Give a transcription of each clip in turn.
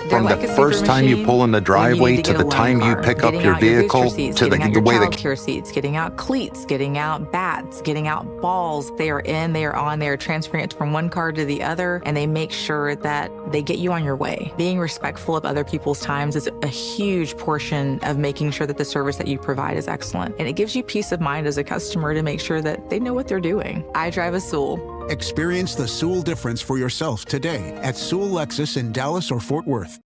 They're From the like a super first time you machine pull in the when you need driveway to to get a the loan time you car. pick up Getting your out your booster vehicle seats, to getting out the your way the child care seats, getting out cleats, getting out bats, getting out balls. They are in, they are on, they are transferring it from one car to the other, and they make sure that they get you on your way. Being respectful of other people's times is a huge portion of making sure that the service that you provide is excellent. And it gives you peace of mind as a customer to make sure that they know what they're doing. I drive a Sewell. Experience the Sewell difference for yourself today at Sewell Lexus in Dallas or Fort Worth.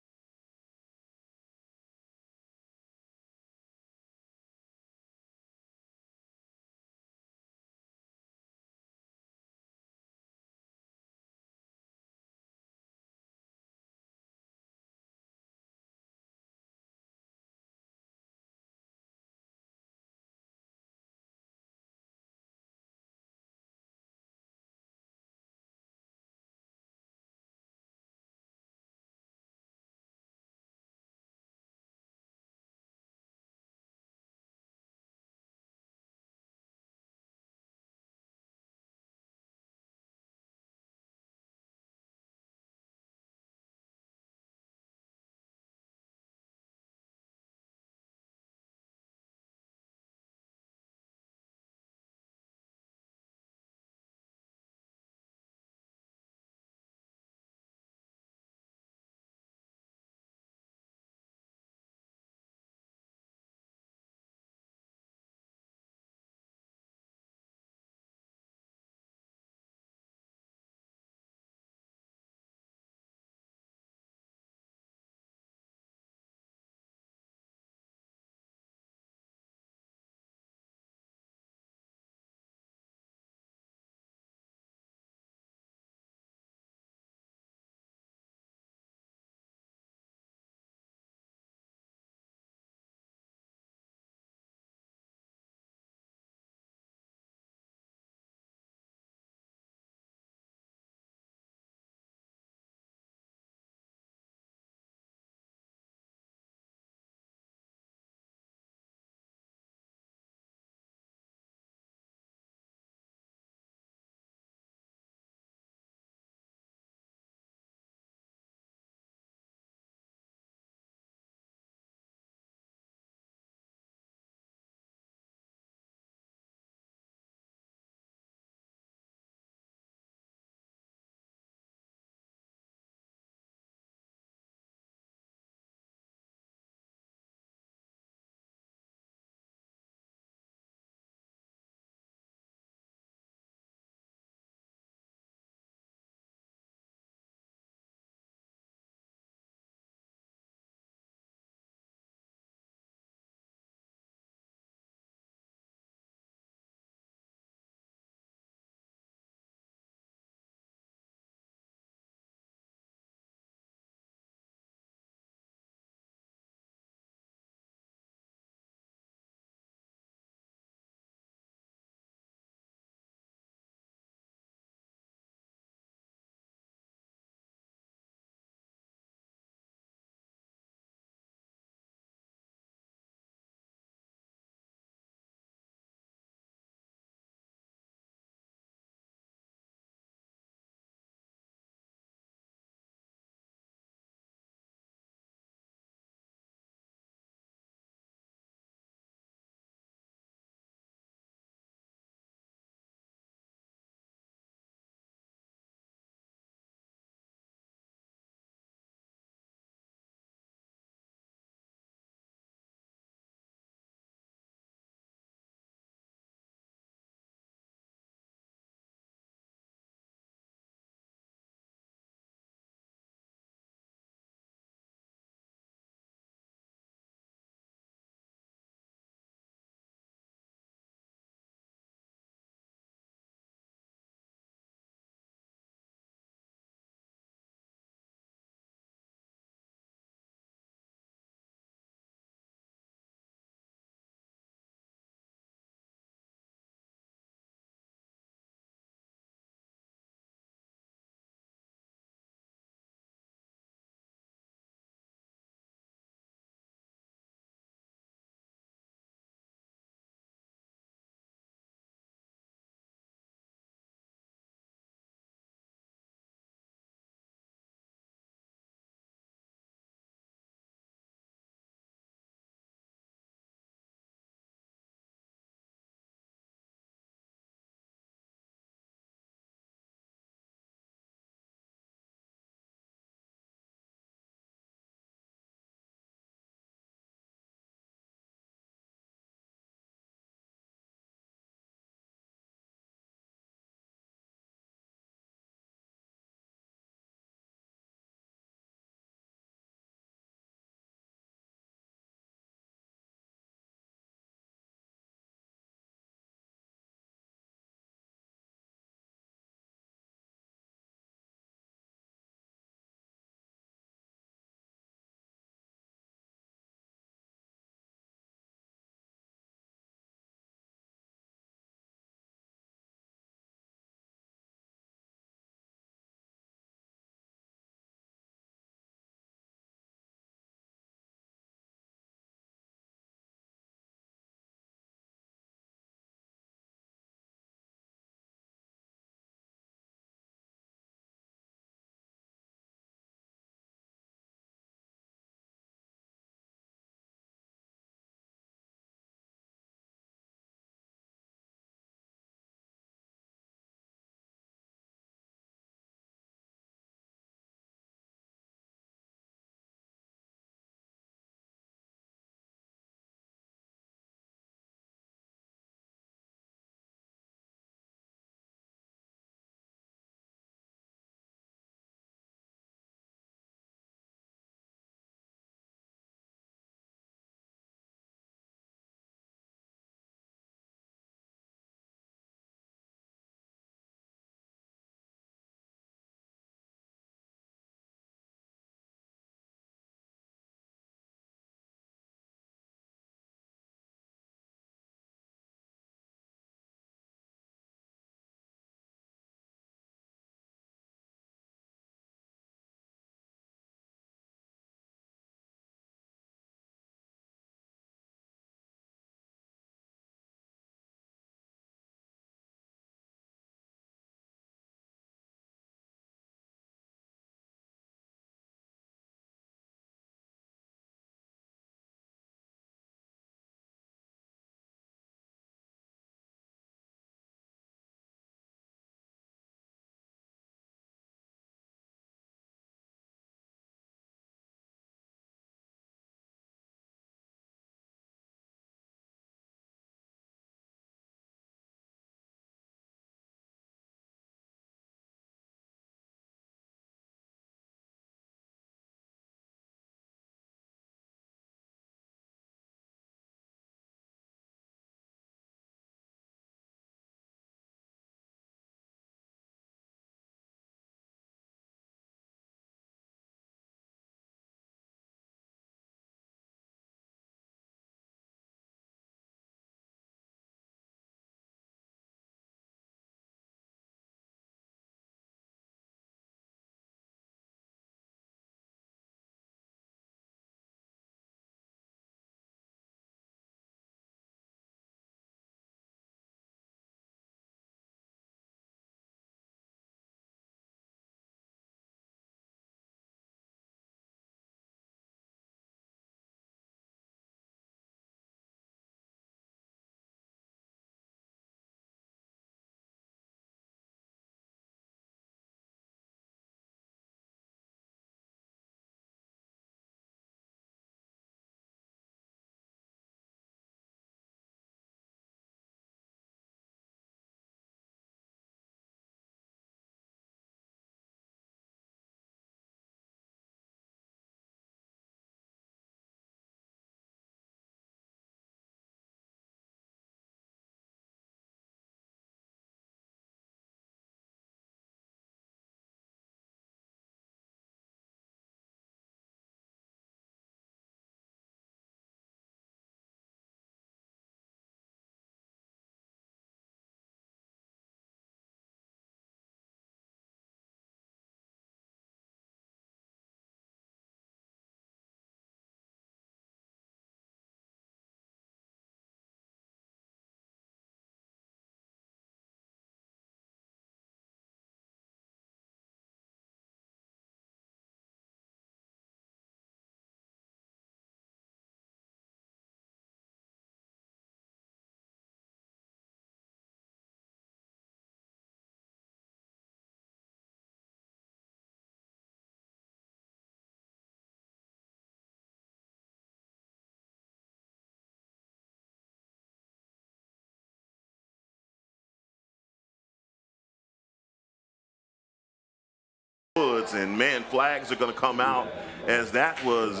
Woods, and man, flags are going to come out, as that was,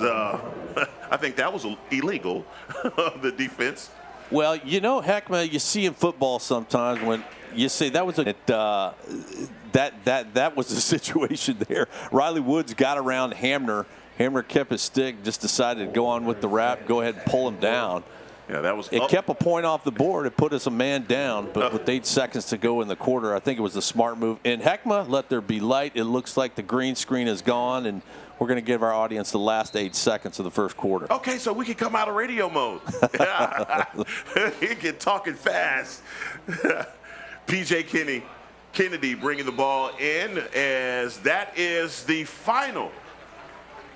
I think that was illegal, the defense. Well, you know, Heckma, you see in football sometimes when you say that was that was the situation there. Riley Woods got around Hamner. Hamner kept his stick, just decided to go on with the wrap, go ahead and pull him down. Yeah, that was. It kept a point off the board. It put us a man down, but with 8 seconds to go in the quarter, I think it was a smart move. And Heckma, let there be light. It looks like the green screen is gone, and we're going to give our audience the last 8 seconds of the first quarter. Okay, so we can come out of radio mode. He get talking fast. P.J. Kennedy bringing the ball in, as that is the final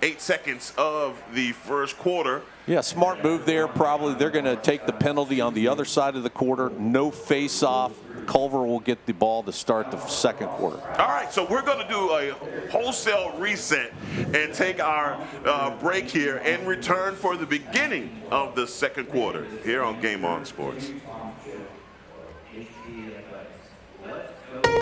8 seconds of the first quarter. Yeah, smart move there. Probably they're going to take the penalty on the other side of the quarter. No face-off. Culver will get the ball to start the second quarter. All right, so we're going to do a wholesale reset and take our break here and return for the beginning of the second quarter here on Game On Sports.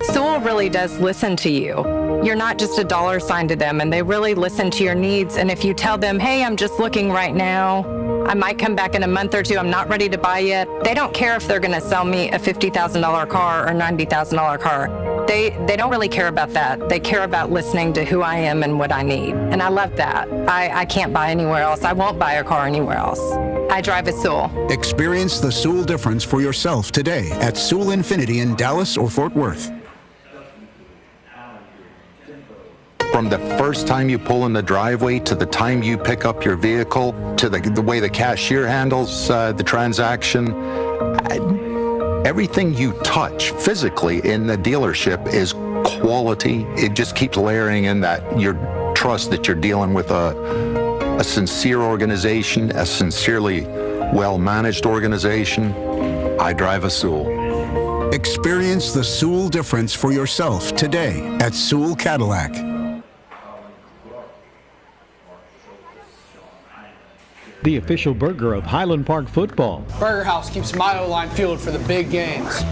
Sewell really does listen to you. You're not just a dollar sign to them, and they really listen to your needs. And if you tell them, hey, I'm just looking right now, I might come back in a month or two, I'm not ready to buy yet, they don't care if they're going to sell me a $50,000 car or $90,000 car. They don't really care about that. They care about listening to who I am and what I need. And I love that. I can't buy anywhere else. I won't buy a car anywhere else. I drive a Sewell. Experience the Sewell difference for yourself today at Sewell Infiniti in Dallas or Fort Worth. From the first time you pull in the driveway to the time you pick up your vehicle to the way the cashier handles the transaction, everything you touch physically in the dealership is quality. It just keeps layering in that your trust that you're dealing with a sincere organization, a sincerely well-managed organization. I drive a Sewell. Experience the Sewell difference for yourself today at Sewell Cadillac. The official burger of Highland Park football. Burger House keeps my O-line fueled for the big games.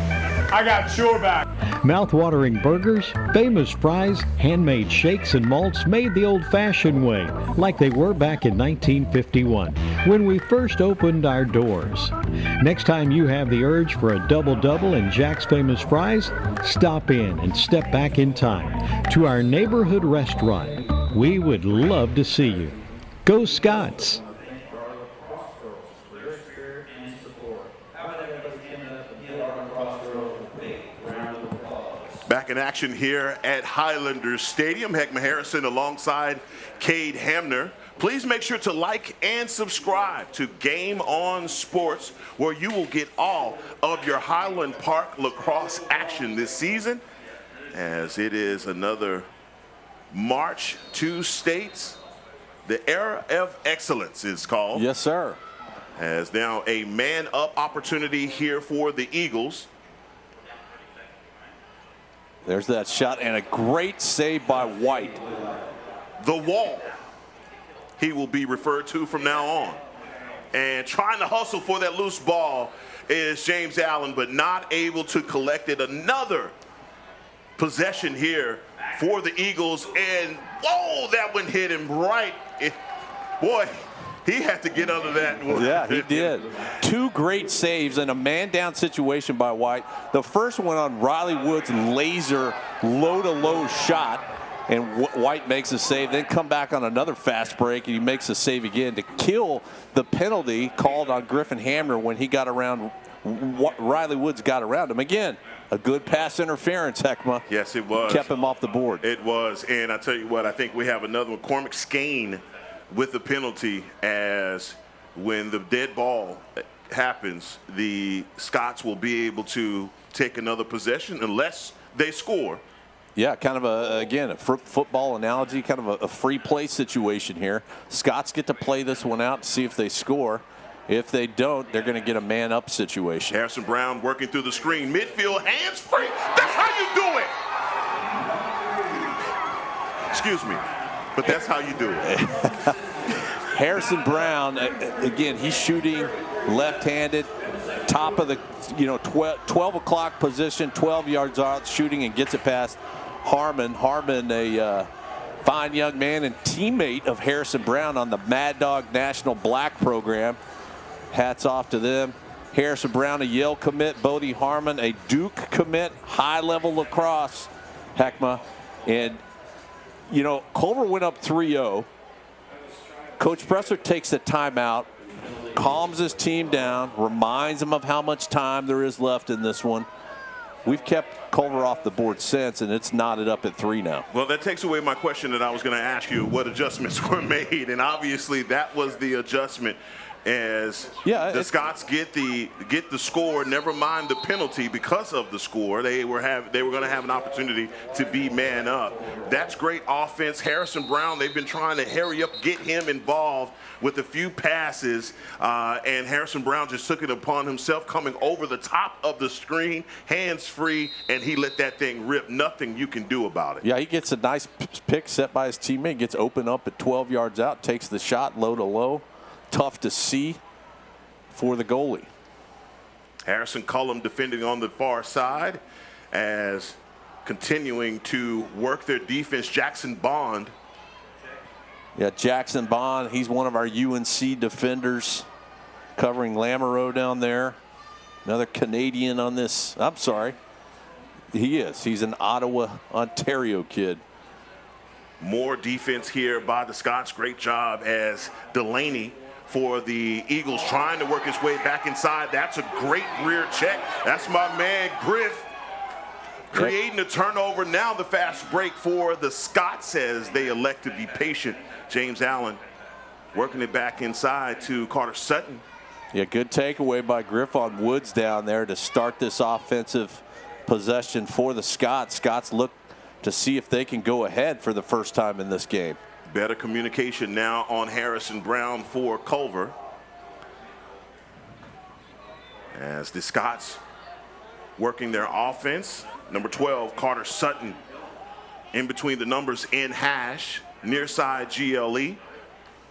I got your back. Mouth-watering burgers, famous fries, handmade shakes and malts made the old-fashioned way, like they were back in 1951, when we first opened our doors. Next time you have the urge for a double-double and Jack's Famous Fries, stop in and step back in time to our neighborhood restaurant. We would love to see you. Go Scots! Back in action here at Highlanders Stadium. Heckma Harrison alongside Cade Hamner. Please make sure to like and subscribe to Game On Sports, where you will get all of your Highland Park lacrosse action this season, as it is another march to states. The Era of Excellence is called. Yes, sir. As now a man-up opportunity here for the Eagles. There's that shot, and a great save by White. The wall, he will be referred to from now on. And trying to hustle for that loose ball is James Allen, but not able to collect it. Another possession here for the Eagles, and whoa, that one hit him right. Boy, he had to get under that one. Yeah, he did. 2 great saves and a man-down situation by White. The first one on Riley Woods' laser low-to-low shot, and White makes a save. Then come back on another fast break, and he makes a save again to kill the penalty called on Griffin Hamner when he got around. Riley Woods got around him. Again, a good pass interference, Heckma. Yes, it was. Kept him off the board. It was, and I tell you what, I think we have another one. Cormac Skane with the penalty, as when the dead ball happens, the Scots will be able to take another possession unless they score. Yeah, kind of again, a football analogy, kind of a free play situation here. Scots get to play this one out to see if they score. If they don't, they're going to get a man-up situation. Harrison Brown working through the screen. Midfield, hands free. That's how you do it. Excuse me. But that's how you do it. Harrison Brown, again, he's shooting left-handed, top of the 12 o'clock position, 12 yards out, shooting and gets it past Harmon. Harmon, a Fine young man and teammate of Harrison Brown on the Mad Dog National Black program. Hats off to them. Harrison Brown, a Yale commit. Bodie Harmon, a Duke commit. High-level lacrosse, Heckma. And, you know, Culver went up 3-0. Coach Presser takes a timeout, calms his team down, reminds them of how much time there is left in this one. We've kept Culver off the board since, and it's knotted up at 3 now. Well, that takes away my question that I was going to ask you, what adjustments were made, and obviously that was the adjustment. As the Scots get the score, never mind the penalty because of the score. They were going to have an opportunity to be man up. That's great offense. Harrison Brown, they've been trying to hurry up, get him involved with a few passes, and Harrison Brown just took it upon himself, coming over the top of the screen, hands free, and he let that thing rip. Nothing you can do about it. Yeah, he gets a nice pick set by his teammate, gets open up at 12 yards out, takes the shot low to low. Tough to see for the goalie. Harrison Cullum defending on the far side as continuing to work their defense. Jackson Bond. Yeah, Jackson Bond, he's one of our UNC defenders covering Lamoureux down there. Another Canadian on this. I'm sorry. He is. He's an Ottawa, Ontario kid. More defense here by the Scots. Great job as Delaney for the Eagles trying to work his way back inside. That's a great rear check. That's my man Griff creating a turnover. Now the fast break for the Scots as they elect to be patient. James Allen working it back inside to Carter Sutton. Yeah, good takeaway by Griff on Woods down there to start this offensive possession for the Scots. Scots look to see if they can go ahead for the first time in this game. Better communication now on Harrison Brown for Culver. As the Scots working their offense. Number 12, Carter Sutton, in between the numbers in hash, near side GLE.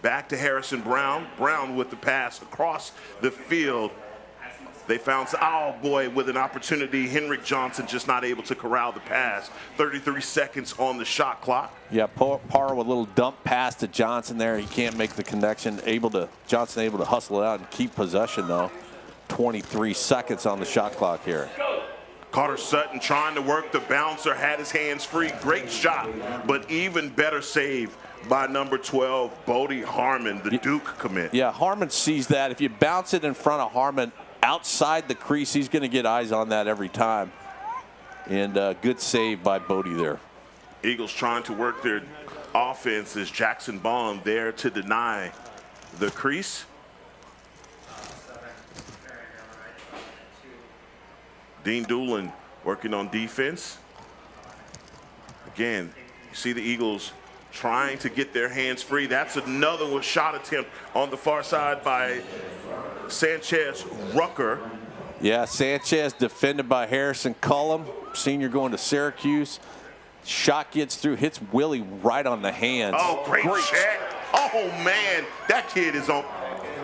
Back to Harrison Brown. Brown with the pass across the field. They found, oh boy, with an opportunity. Henrik Johnson just not able to corral the pass. 33 seconds on the shot clock. Yeah, Parr with a little dump pass to Johnson there. He can't make the connection. Johnson able to hustle it out and keep possession though. 23 seconds on the shot clock here. Carter Sutton trying to work the bouncer, had his hands free. Great shot, but even better save by number 12, Bodie Harmon, the Duke commit. Yeah, Harmon sees that. If you bounce it in front of Harmon, outside the crease, he's going to get eyes on that every time. And good save by Bodie there. Eagles trying to work their offense as Jackson Bond there to deny the crease. Dean Doolin working on defense. Again, you see the Eagles trying to get their hands free. That's another shot attempt on the far side by Sanchez Rucker. Yeah, Sanchez defended by Harrison Cullum, senior going to Syracuse. Shot gets through, hits Willie right on the hands. Oh, great check. Oh, man, that kid is on.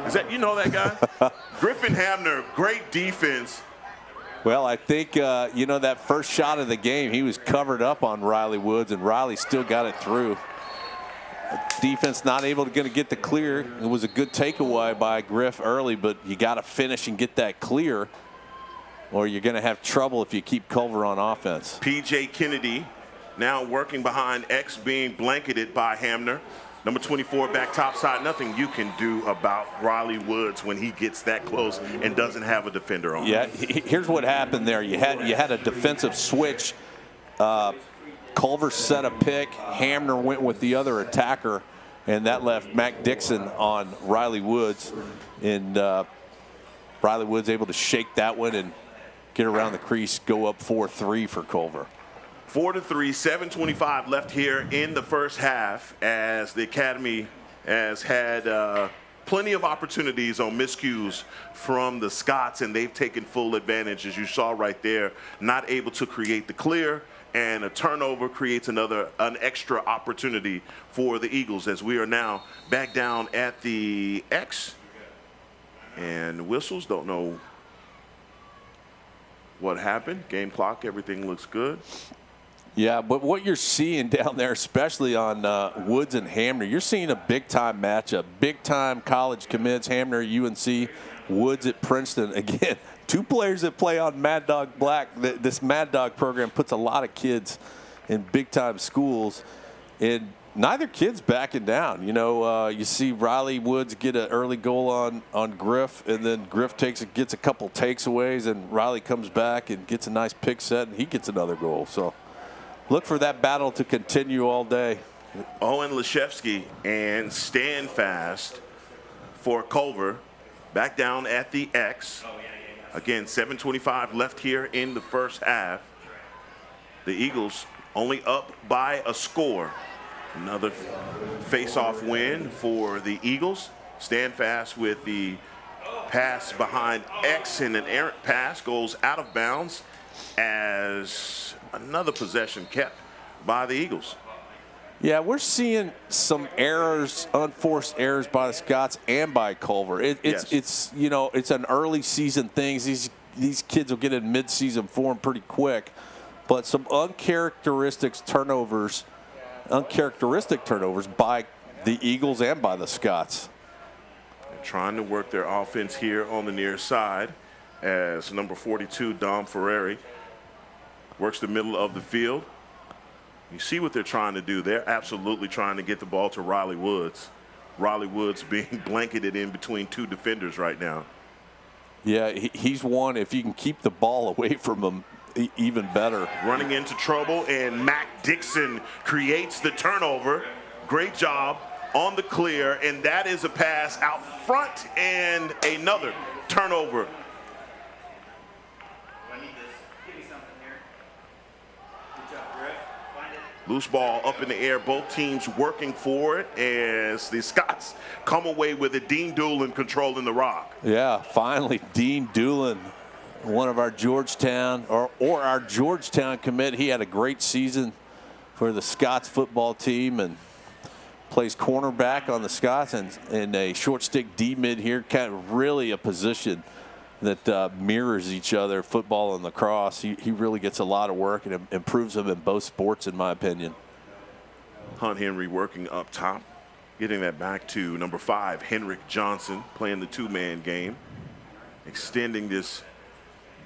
Is that, you know that guy? Griffin Hamner, great defense. Well, I think, you know, that first shot of the game, he was covered up on Riley Woods, and Riley still got it through. Defense not able to get the clear. It was a good takeaway by Griff early, but you got to finish and get that clear, or you're going to have trouble if you keep Culver on offense. P.J. Kennedy now working behind X, being blanketed by Hamner. Number 24 back top side. Nothing you can do about Riley Woods when he gets that close and doesn't have a defender on. Yeah, here's what happened there. You had a defensive switch. Culver set a pick. Hamner went with the other attacker, and that left Mac Dixon on Riley Woods. And Riley Woods able to shake that one and get around the crease, go up 4-3 for Culver. 4-3, 7:25 left here in the first half, as the Academy has had plenty of opportunities on miscues from the Scots, and they've taken full advantage, as you saw right there. Not able to create the clear, and a turnover creates an extra opportunity for the Eagles, as we are now back down at the X. And whistles, don't know what happened. Game clock, everything looks good. Yeah, but what you're seeing down there, especially on Woods and Hamner, you're seeing a big-time matchup. Big-time college commits, Hamner at UNC, Woods at Princeton. Again, two players that play on Mad Dog Black. This Mad Dog program puts a lot of kids in big-time schools, and neither kid's backing down. You know, you see Riley Woods get an early goal on Griff, and then Griff gets a couple takeaways, and Riley comes back and gets a nice pick set, and he gets another goal. So look for that battle to continue all day. Owen Leshevsky and Stand Fast for Culver back down at the X. Again, 7:25 left here in the first half. The Eagles only up by a score. Another face-off win for the Eagles. Stand Fast with the pass behind X, and an errant pass goes out of bounds as another possession kept by the Eagles. Yeah, we're seeing some errors, unforced errors by the Scots and by Culver. It's you know, it's an early season thing. These kids will get in mid-season form pretty quick, but some uncharacteristic turnovers by the Eagles and by the Scots. They're trying to work their offense here on the near side as number 42, Dom Ferreri, works the middle of the field. You see what they're trying to do. They're absolutely trying to get the ball to Riley Woods. Riley Woods being blanketed in between two defenders right now. Yeah, he's one. If you can keep the ball away from him, even better. Running into trouble, and Mac Dixon creates the turnover. Great job on the clear, and that is a pass out front and another turnover. Loose ball up in the air, both teams working for it as the Scots come away with it. Dean Doolin controlling the rock. Yeah, finally, Dean Doolin, one of our Georgetown, or our Georgetown commit. He had a great season for the Scots football team and plays cornerback on the Scots and a short stick D-mid here, kind of really a position that mirrors each other, football and lacrosse. He really gets a lot of work and improves him in both sports, in my opinion. Hunt Henry working up top, getting that back to number 5, Henrik Johnson, playing the two-man game, extending this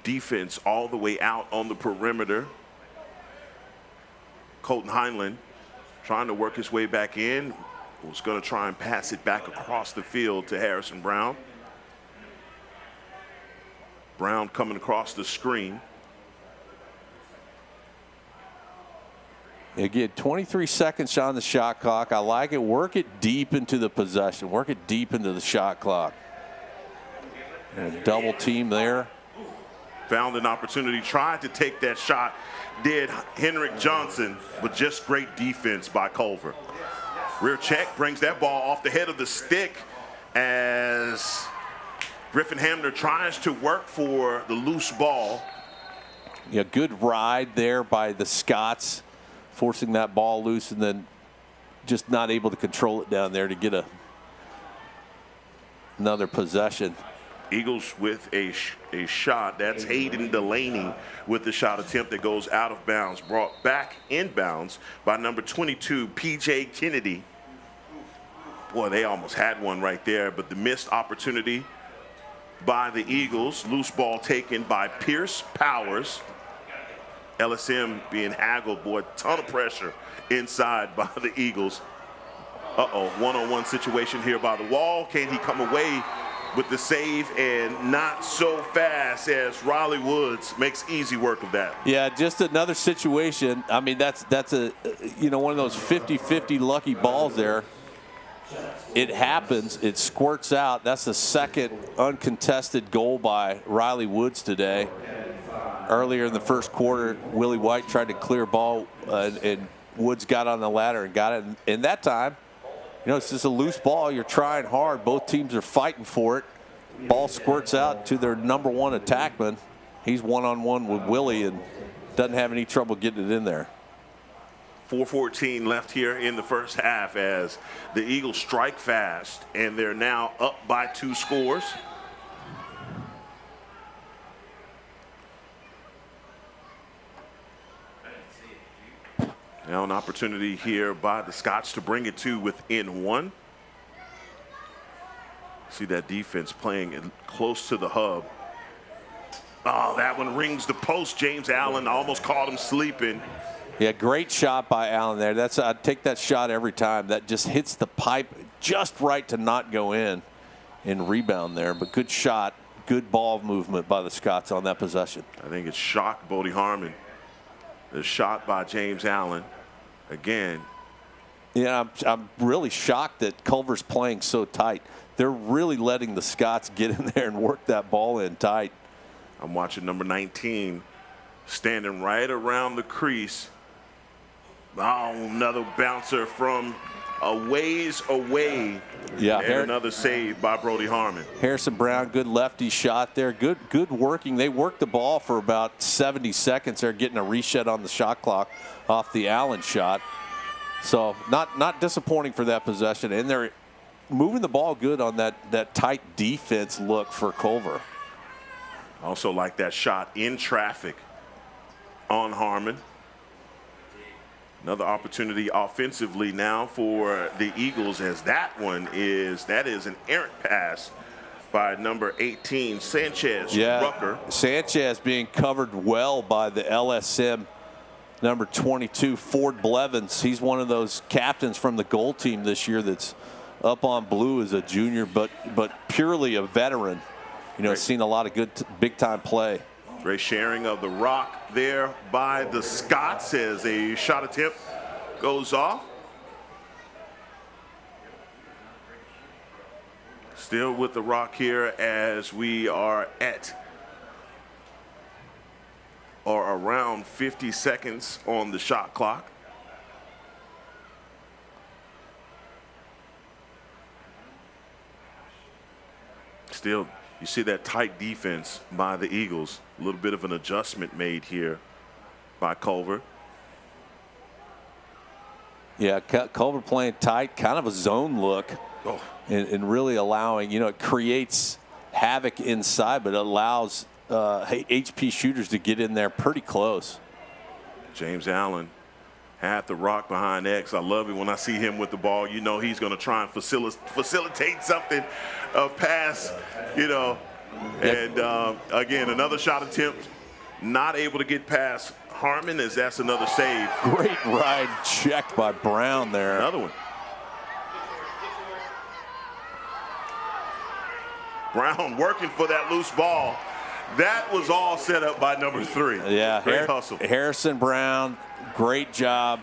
defense all the way out on the perimeter. Colton Heinlein trying to work his way back in, was going to try and pass it back across the field to Harrison Brown. Brown coming across the screen. Again, 23 seconds on the shot clock. I like it. Work it deep into the possession. Work it deep into the shot clock. And a double team there. Found an opportunity, tried to take that shot, did Henrik Johnson, but just great defense by Culver. Rear check brings that ball off the head of the stick as Griffin Hamner tries to work for the loose ball. Yeah, good ride there by the Scots, forcing that ball loose and then just not able to control it down there to get another possession. Eagles with a shot. That's Hayden Delaney with the shot attempt that goes out of bounds, brought back in bounds by number 22, P.J. Kennedy. Boy, they almost had one right there, but the missed opportunity by the Eagles. Loose ball taken by Pierce Powers. LSM being haggled, boy, ton of pressure inside by the Eagles. One-on-one situation here by the wall. Can he come away with the save? And not so fast, as Riley Woods makes easy work of that. Yeah, just another situation. I mean, that's a, you know, one of those 50-50 lucky balls there. It happens. It squirts out. That's the second uncontested goal by Riley Woods today. Earlier in the first quarter, Willie White tried to clear a ball, and Woods got on the ladder and got it. And that time, you know, it's just a loose ball. You're trying hard. Both teams are fighting for it. Ball squirts out to their number 1 attackman. He's one-on-one with Willie and doesn't have any trouble getting it in there. 4:14 left here in the first half as the Eagles strike fast, and they're now up by 2 scores. Now an opportunity here by the Scots to bring it to within one. See that defense playing it close to the hub. Oh, that one rings the post. James Allen almost caught him sleeping. Yeah, great shot by Allen there. I'd take that shot every time. That just hits the pipe just right to not go in and rebound there. But good shot, good ball movement by the Scots on that possession. I think it shocked Bodie Harmon. The shot by James Allen again. Yeah, I'm really shocked that Culver's playing so tight. They're really letting the Scots get in there and work that ball in tight. I'm watching number 19 standing right around the crease. Oh, another bouncer from a ways away. Yeah, and another save by Bodie Harmon. Harrison Brown, good lefty shot there. Good working. They worked the ball for about 70 seconds. They're getting a reset on the shot clock off the Allen shot. So not disappointing for that possession. And they're moving the ball good on that tight defense look for Culver. Also like that shot in traffic on Harmon. Another opportunity offensively now for the Eagles, as that is an errant pass by number 18, Sanchez Rucker. Sanchez being covered well by the LSM number 22, Ford Blevins. He's one of those captains from the goal team this year that's up on blue as a junior, but purely a veteran. You know, seen a lot of good big time play. Great sharing of the rock there by the Scots as a shot attempt goes off. Still with the rock here as we are at or around 50 seconds on the shot clock. Still, you see that tight defense by the Eagles. A little bit of an adjustment made here by Culver. Yeah, Culver playing tight, kind of a zone look, and really allowing, it creates havoc inside, but it allows HP shooters to get in there pretty close. James Allen had the rock behind X. I love it when I see him with the ball. You know he's going to try and facilitate something, a pass, And again, another shot attempt, not able to get past Harmon, as that's another save. Great ride checked by Brown there. Another one. Brown working for that loose ball. That was all set up by number 3. Yeah, great hustle. Harrison Brown, great job.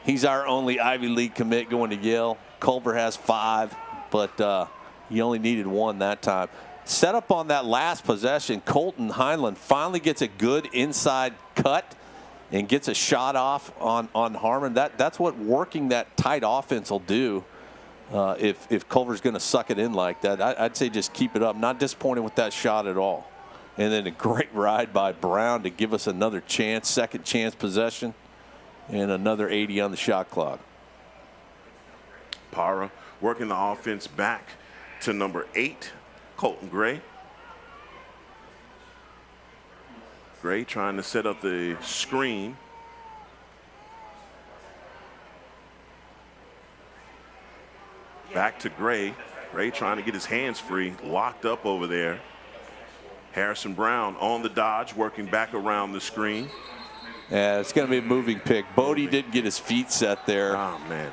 He's our only Ivy League commit going to Yale. Culver has 5, but he only needed 1 that time. Set up on that last possession, Colton Heinlein finally gets a good inside cut and gets a shot off on Harmon. That's what working that tight offense will do if Culver's going to suck it in like that. I'd say just keep it up. Not disappointed with that shot at all. And then a great ride by Brown to give us another chance, second chance possession, and another 80 on the shot clock. Parra working the offense back to number 8, Colton Gray. Gray trying to set up the screen. Back to Gray. Gray trying to get his hands free, locked up over there. Harrison Brown on the dodge, working back around the screen. Yeah, it's going to be a moving pick. Bodie didn't get his feet set there. Oh, man.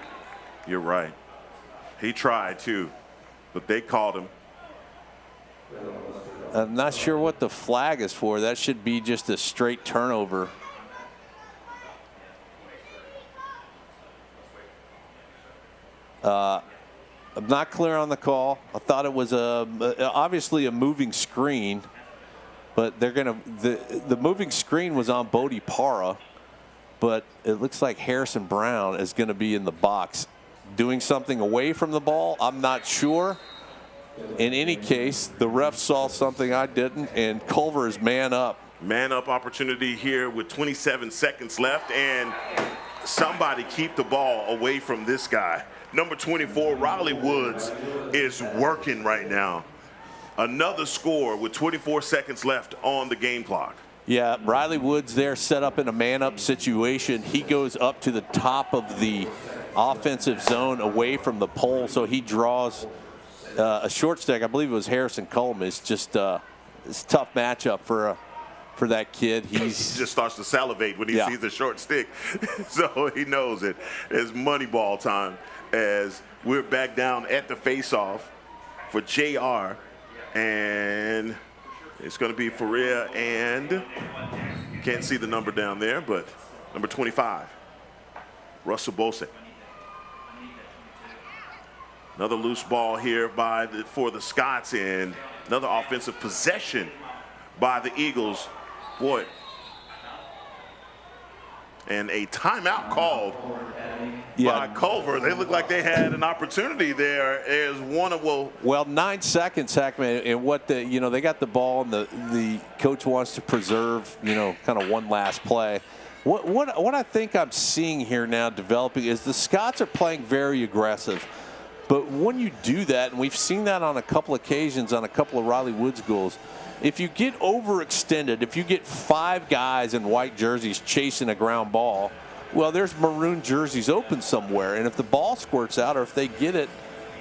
You're right. He tried too, but they called him. I'm not sure what the flag is for. That should be just a straight turnover. I'm not clear on the call. I thought it was obviously a moving screen, but they're gonna the moving screen was on Bodie Parra, but it looks like Harrison Brown is going to be in the box doing something away from the ball. I'm not sure. In any case, the ref saw something I didn't, and Culver is man up. Man up opportunity here with 27 seconds left, and somebody keep the ball away from this guy. Number 24, Riley Woods, is working right now. Another score with 24 seconds left on the game clock. Yeah, Riley Woods there set up in a man-up situation. He goes up to the top of the offensive zone away from the pole, so he draws a short stick. I believe it was Harrison Cullum. It's just it's a tough matchup for that kid. He just starts to salivate when he sees the short stick. So he knows it. It's money ball time as we're back down at the face-off for JR. And it's going to be Faria and can't see the number down there, but number 25, Russell Bose. Another loose ball here for the Scots, and another offensive possession by the Eagles. Boy. And a timeout called by Culver. They look like they had an opportunity there as one of, well, 9 seconds, Heckman, and what they got the ball, and the coach wants to preserve, kind of one last play. What I think I'm seeing here now developing is the Scots are playing very aggressive. But when you do that, and we've seen that on a couple occasions on a couple of Riley Woods goals, if you get overextended, if you get 5 guys in white jerseys chasing a ground ball, well, there's maroon jerseys open somewhere. And if the ball squirts out, or if they get it,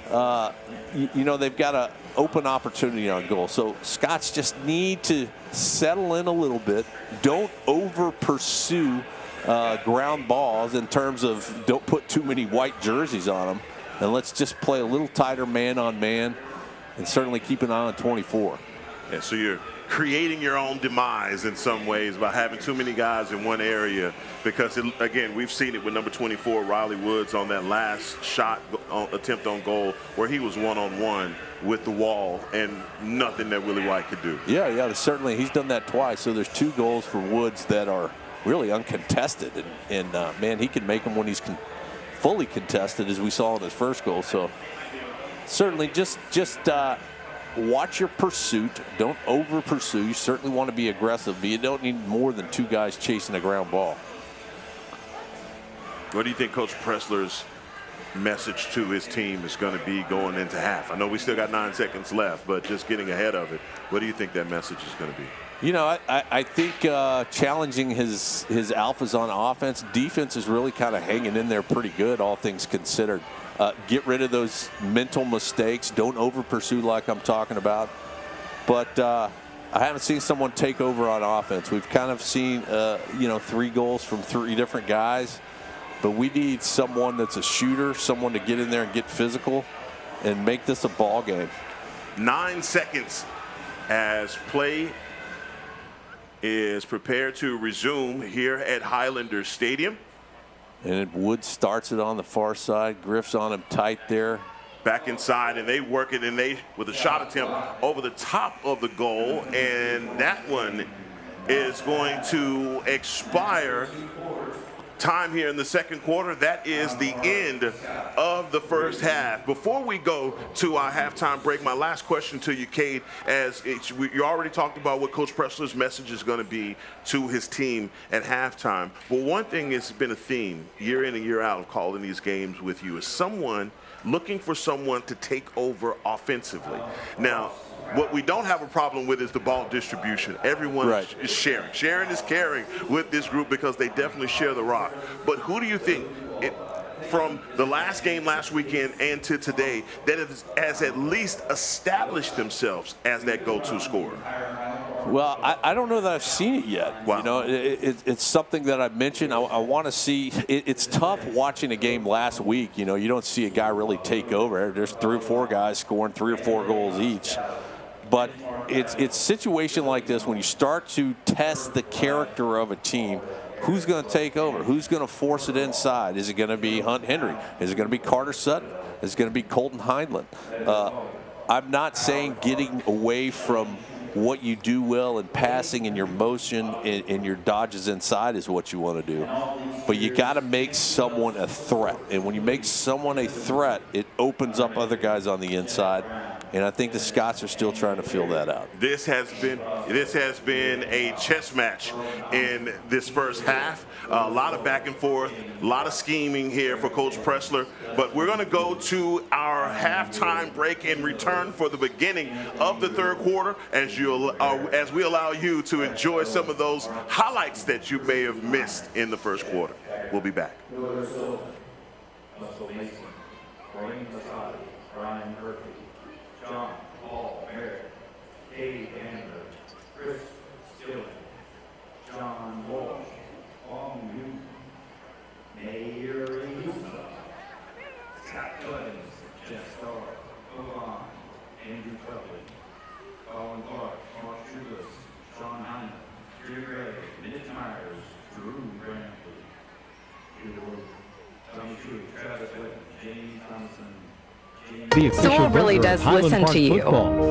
they've got an open opportunity on goal. So Scots just need to settle in a little bit. Don't over pursue ground balls in terms of don't put too many white jerseys on them. And let's just play a little tighter man-on-man and certainly keep an eye on 24. Yeah, so you're creating your own demise in some ways by having too many guys in one area, because, again, we've seen it with number 24, Riley Woods, on that last shot attempt on goal where he was one-on-one with the wall and nothing that Willie White could do. Yeah, certainly. He's done that twice. So there's 2 goals for Woods that are really uncontested. And man, he can make them when he's fully contested, as we saw in his first goal. So certainly just watch your pursuit. Don't over pursue. You certainly want to be aggressive, but you don't need more than 2 guys chasing a ground ball. What do you think Coach Pressler's message to his team is going to be going into half? I know we still got 9 seconds left, but just getting ahead of it, what do you think that message is going to be? I think challenging his alphas on offense. Defense is really kind of hanging in there pretty good, all things considered. Get rid of those mental mistakes. Don't over pursue like I'm talking about. But I haven't seen someone take over on offense. We've kind of seen 3 goals from 3 different guys. But we need someone that's a shooter, someone to get in there and get physical and make this a ball game. 9 seconds as play is prepared to resume here at Highlander Stadium. And Woods starts it on the far side. Griff's on him tight there. Back inside, and they work it, and they with a shot attempt over the top of the goal, and that one is going to expire. Time here in the second quarter. That is the end of the first half. Before we go to our halftime break, my last question to you, Cade, as you already talked about what Coach Pressler's message is going to be to his team at halftime. Well, one thing that's been a theme year in and year out of calling these games with you is someone looking for someone to take over offensively. Now, what we don't have a problem with is the ball distribution. Everyone is sharing. Sharing is caring with this group because they definitely share the rock. But who do you think, from the last game last weekend and to today, that has at least established themselves as that go-to scorer? Well, I don't know that I've seen it yet. Wow. It's something that I've mentioned. I want to see. It's tough watching a game last week. You don't see a guy really take over. There's 3 or 4 guys scoring 3 or 4 goals each. But it's a situation like this when you start to test the character of a team. Who's going to take over? Who's going to force it inside? Is it going to be Hunt Henry? Is it going to be Carter Sutton? Is it going to be Colton Heinlein? I'm not saying getting away from what you do well in passing and your motion and your dodges inside is what you want to do. But you got to make someone a threat. And when you make someone a threat, it opens up other guys on the inside. And I think the Scots are still trying to fill that out. This has been a chess match in this first half. A lot of back and forth, a lot of scheming here for Coach Pressler. But we're going to go to our our halftime break and return for the beginning of the third quarter as we allow you to enjoy some of those highlights that you may have missed in the first quarter. We'll be back. Brian Murphy, John Paul Merritt, Katie Amber, Chris Stillman, John Walsh, Long Newton, Mayor Yusa, Scott Clemens, Jeff Starr, Ovan, Andrew Cutler, Colin Clark, Mark Trulis, Sean Hyman, Drew Gray, Mitch Myers, Drew Bramley, Tommy True, Travis Whitten, James Thompson. Sewell really does listen to you.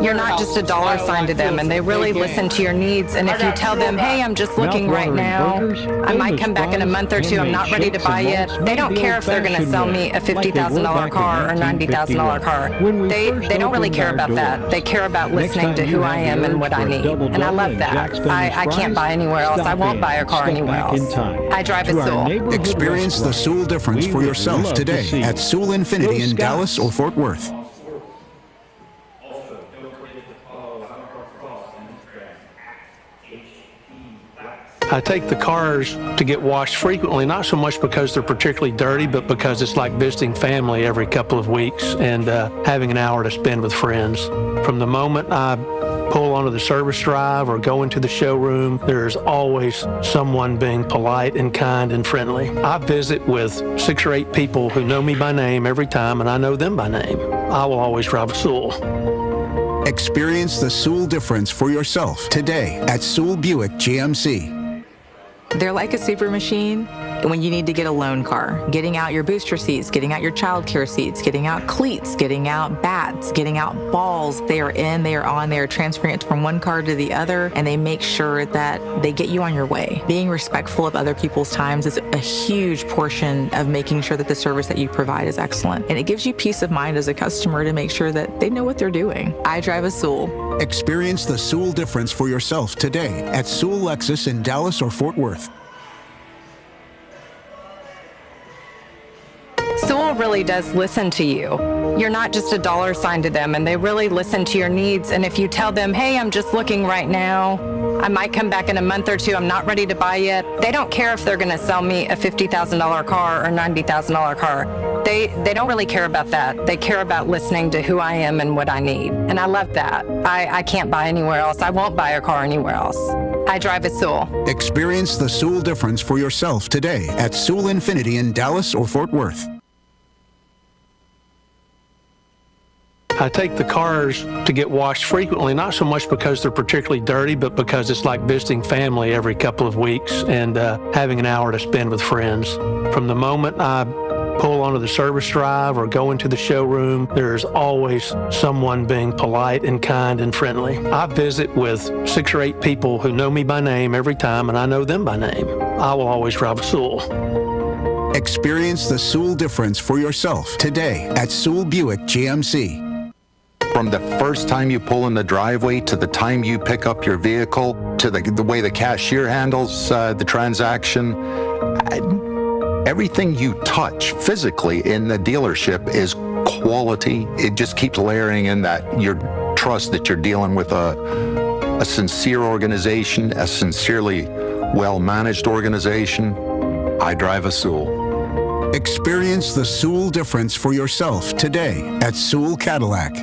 You're not just a dollar sign to them, and they really listen to your needs. And if you tell them, hey, I'm just looking right now, I might come back in a month or two, I'm not ready to buy yet, they don't care if they're going to sell me a $50,000 car or $90,000 car. They don't really care about that. They care about listening to who I am and what I need. And I love that. I can't buy anywhere else. I won't buy a car anywhere else. I drive a Sewell. Experience the Sewell difference for yourself today at Sewell Infinity in Dallas or Fort Worth. I take the cars to get washed frequently, not so much because they're particularly dirty, but because it's like visiting family every couple of weeks and having an hour to spend with friends. From the moment I pull onto the service drive or go into the showroom, there's always someone being polite and kind and friendly. I visit with 6 or 8 people who know me by name every time, and I know them by name. I will always drive a Sewell. Experience the Sewell difference for yourself today at Sewell Buick GMC. They're like a super machine when you need to get a loan car, getting out your booster seats, getting out your child care seats, getting out cleats, getting out bats, getting out balls. They are in, they are on, they are transferring it from one car to the other, and they make sure that they get you on your way. Being respectful of other people's times is a huge portion of making sure that the service that you provide is excellent. And it gives you peace of mind as a customer to make sure that they know what they're doing. I drive a Sewell. Experience the Sewell difference for yourself today at Sewell Lexus in Dallas or Fort Worth. Sewell really does listen to you. You're not just a dollar sign to them, and they really listen to your needs. And if you tell them, hey, I'm just looking right now, I might come back in a month or two, I'm not ready to buy yet, they don't care if they're going to sell me a $50,000 car or $90,000 car. They don't really care about that. They care about listening to who I am and what I need. And I love that. I can't buy anywhere else. I won't buy a car anywhere else. I drive a Sewell. Experience the Sewell difference for yourself today at Sewell Infinity in Dallas or Fort Worth. I take the cars to get washed frequently, not so much because they're particularly dirty, but because it's like visiting family every couple of weeks and having an hour to spend with friends. From the moment I pull onto the service drive or go into the showroom, there's always someone being polite and kind and friendly. I visit with 6 or 8 people who know me by name every time, and I know them by name. I will always drive a Sewell. Experience the Sewell difference for yourself today at Sewell Buick GMC. From the first time you pull in the driveway to the time you pick up your vehicle to the way the cashier handles the transaction, everything you touch physically in the dealership is quality. It just keeps layering in that your trust that you're dealing with a sincere organization, a sincerely well-managed organization. I drive a Sewell. Experience the Sewell difference for yourself today at Sewell Cadillac.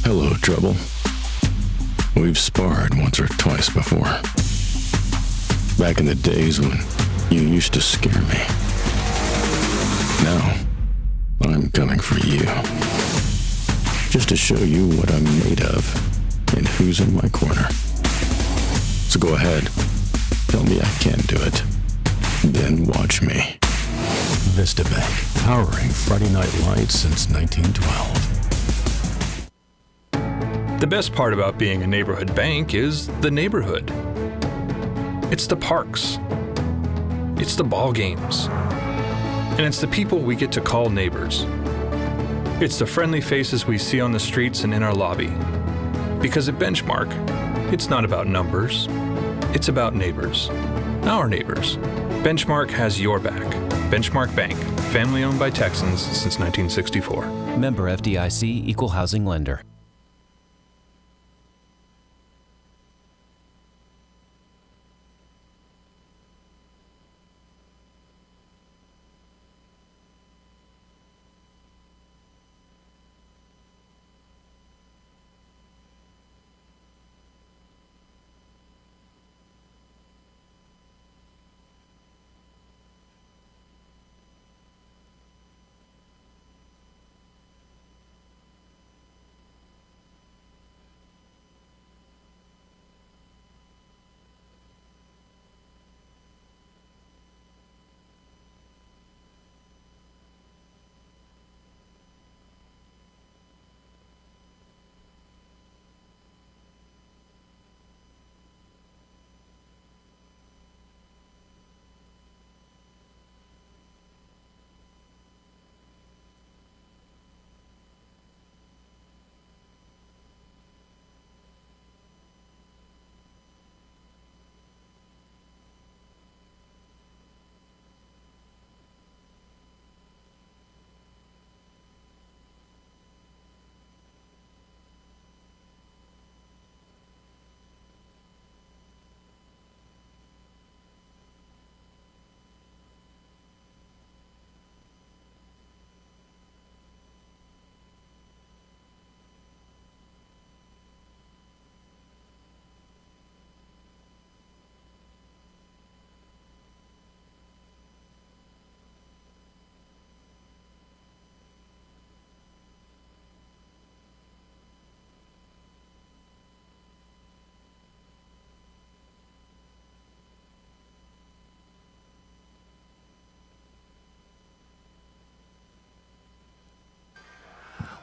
Hello, Trouble. We've sparred once or twice before. Back in the days when you used to scare me. Now, I'm coming for you. Just to show you what I'm made of and who's in my corner. So go ahead. Tell me I can't do it. Then watch me. Vista Bank, powering Friday Night Lights since 1912. The best part about being a neighborhood bank is the neighborhood. It's the parks. It's the ball games. And it's the people we get to call neighbors. It's the friendly faces we see on the streets and in our lobby. Because at Benchmark, it's not about numbers. It's about neighbors. Our neighbors. Benchmark has your back. Benchmark Bank, family owned by Texans since 1964. Member FDIC, Equal Housing Lender.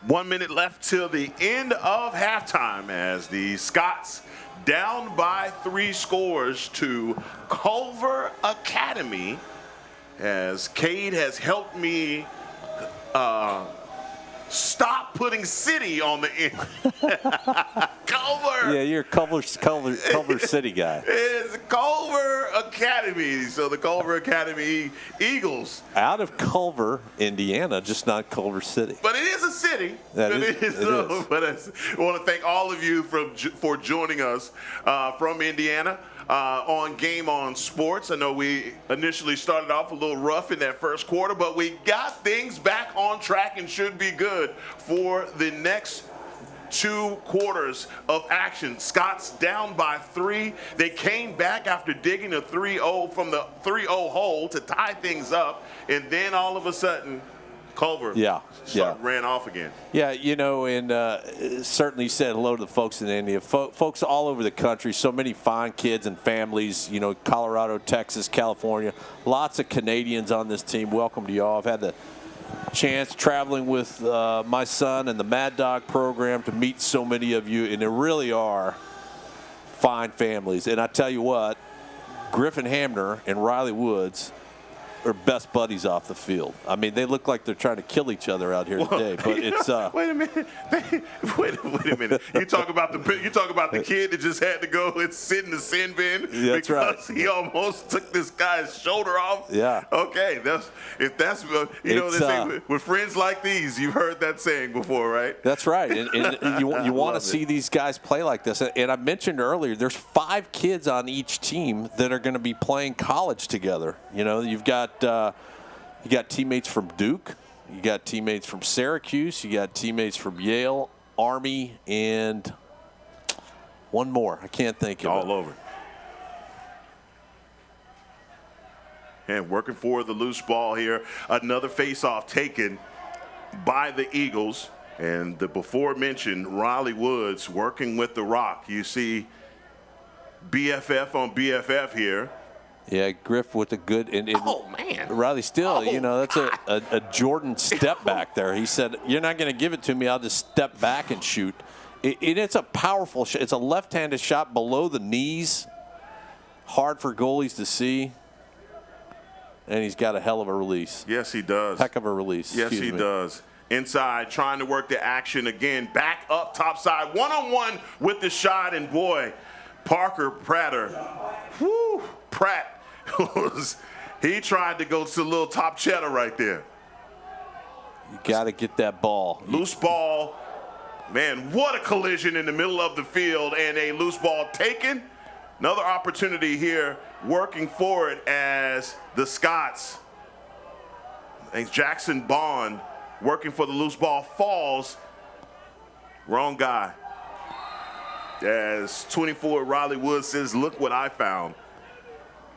One minute left till the end of halftime as the Scots down by 3 scores to Culver Academy, as Cade has helped me stop putting city on the end. Culver. Yeah, you're a Culver City guy. It's Culver Academy. So the Culver Academy Eagles. Out of Culver, Indiana, just not Culver City. But it is a city. It is. But I want to thank all of you for joining us from Indiana. On Game On Sports. I know we initially started off a little rough in that first quarter, but we got things back on track and should be good for the next 2 quarters of action. Scots down by 3. They came back after digging a 3-0 from the 3-0 hole to tie things up, and then all of a sudden, Culver ran off again. Yeah, you know, and certainly said hello to the folks in India, folks all over the country, so many fine kids and families, you know, Colorado, Texas, California, lots of Canadians on this team. Welcome to y'all. I've had the chance traveling with my son and the Mad Dog program to meet so many of you, and there really are fine families. And I tell you what, Griffin Hamner and Riley Woods are best buddies off the field. I mean, they look like they're trying to kill each other out here today. But it's wait a minute. Wait a minute. You talk about the kid that just had to go and sit in the sin bin because he almost took this guy's shoulder off. Yeah. Okay. They say with friends like these, you've heard that saying before, right? That's right. And you want to see these guys play like this. And I mentioned earlier, there's 5 kids on each team that are going to be playing college together. You know, you got teammates from Duke, you got teammates from Syracuse, you got teammates from Yale, Army, and one more. I can't think of it. All over. And working for the loose ball here. Another face-off taken by the Eagles. And the before mentioned Riley Woods working with the rock. You see BFF on BFF here. Yeah, Griff with a good. Oh, man. Riley still, that's God. a Jordan step back there. He said, "You're not going to give it to me. I'll just step back and shoot." It's a powerful shot. It's a left-handed shot below the knees. Hard for goalies to see. And he's got a hell of a release. Yes, he does. Heck of a release. Yes, he does. Inside, trying to work the action again. Back up, top side. One-on-one with the shot. And, boy, Parker Pratt, he tried to go to a little top cheddar right there. You got to get that ball. Loose ball. Man, what a collision in the middle of the field, and a loose ball taken. Another opportunity here working for it as the Scots. Thanks, Jackson Bond working for the loose ball, falls. Wrong guy. As 24 Riley Woods says, look what I found.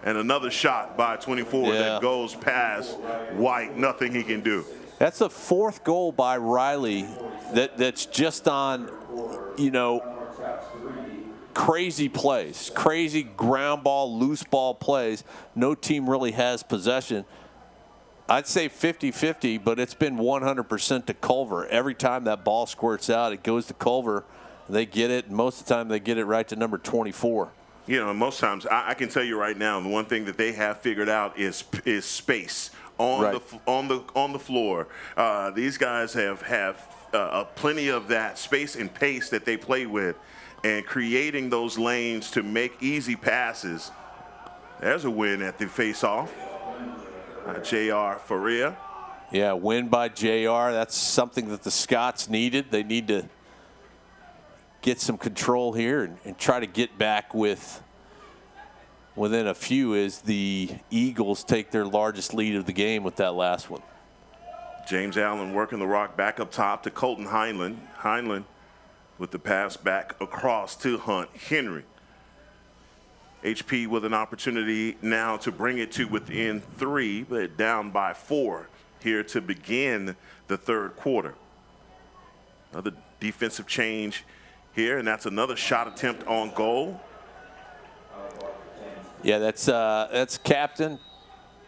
And another shot by 24 that goes past White. Nothing he can do. That's the fourth goal by Riley that's just on, crazy plays, crazy ground ball, loose ball plays. No team really has possession. I'd say 50-50, but it's been 100% to Culver. Every time that ball squirts out, it goes to Culver. They get it, and most of the time they get it right to number 24. Most times, I can tell you right now, the one thing that they have figured out is space on the floor. These guys have plenty of that space and pace that they play with, and creating those lanes to make easy passes. There's a win at the face-off. J.R. Faria. Yeah, win by J.R. That's something that the Scots needed. They need to get some control here and try to get back within a few as the Eagles take their largest lead of the game with that last one. James Allen working the rock back up top to Colton Heinlein. Heinlein with the pass back across to Hunt Henry. HP with an opportunity now to bring it to within 3, but down by 4 here to begin the third quarter. Another defensive change here, and that's another shot attempt on goal. Yeah, that's captain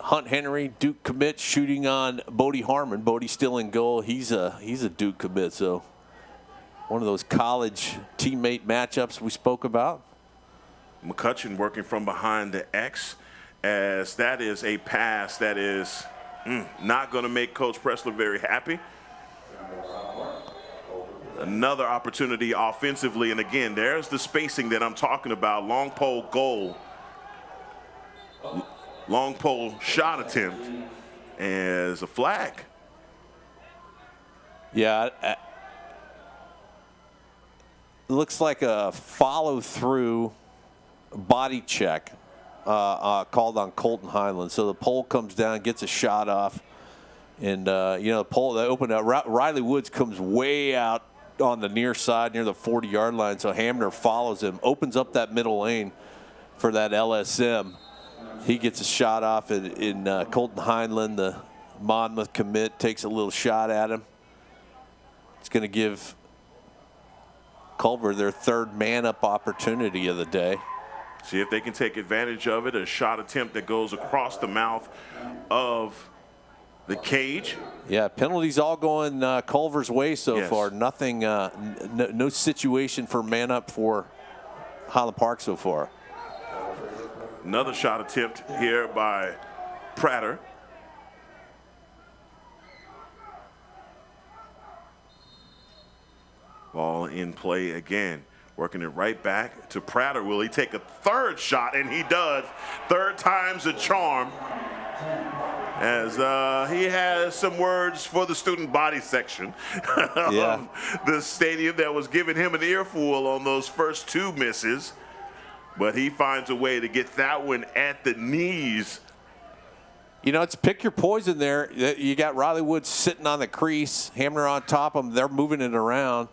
Hunt Henry, Duke commit, shooting on Bodie Harmon. Bodie still in goal. He's a Duke commit, so one of those college teammate matchups we spoke about. McCutcheon working from behind the X, as that is a pass that is not going to make Coach Pressler very happy. Another opportunity offensively, and again, there's the spacing that I'm talking about. Long pole goal. Long pole shot attempt as a flag. Yeah, it looks like a follow-through body check called on Colton Heinlein. So the pole comes down, gets a shot off, and the pole they opened up. Riley Woods comes way out on the near side near the 40-yard line, so Hamner follows him, opens up that middle lane for that LSM. He gets a shot off in Colton Heinlein, the Monmouth commit, takes a little shot at him. It's going to give Culver their third man-up opportunity of the day. See if they can take advantage of it. A shot attempt that goes across the mouth of the cage. Yeah, penalties all going Culver's way so far. Nothing, no situation for man-up for Highland Park so far. Another shot attempt here by Prater. Ball in play again. Working it right back to Prater. Will he take a third shot? And he does. Third time's a charm. As he has some words for the student body section of the stadium that was giving him an earful on those first 2 misses. But he finds a way to get that one at the knees. It's pick your poison there. You got Riley Woods sitting on the crease, Hamner on top of him. They're moving it around.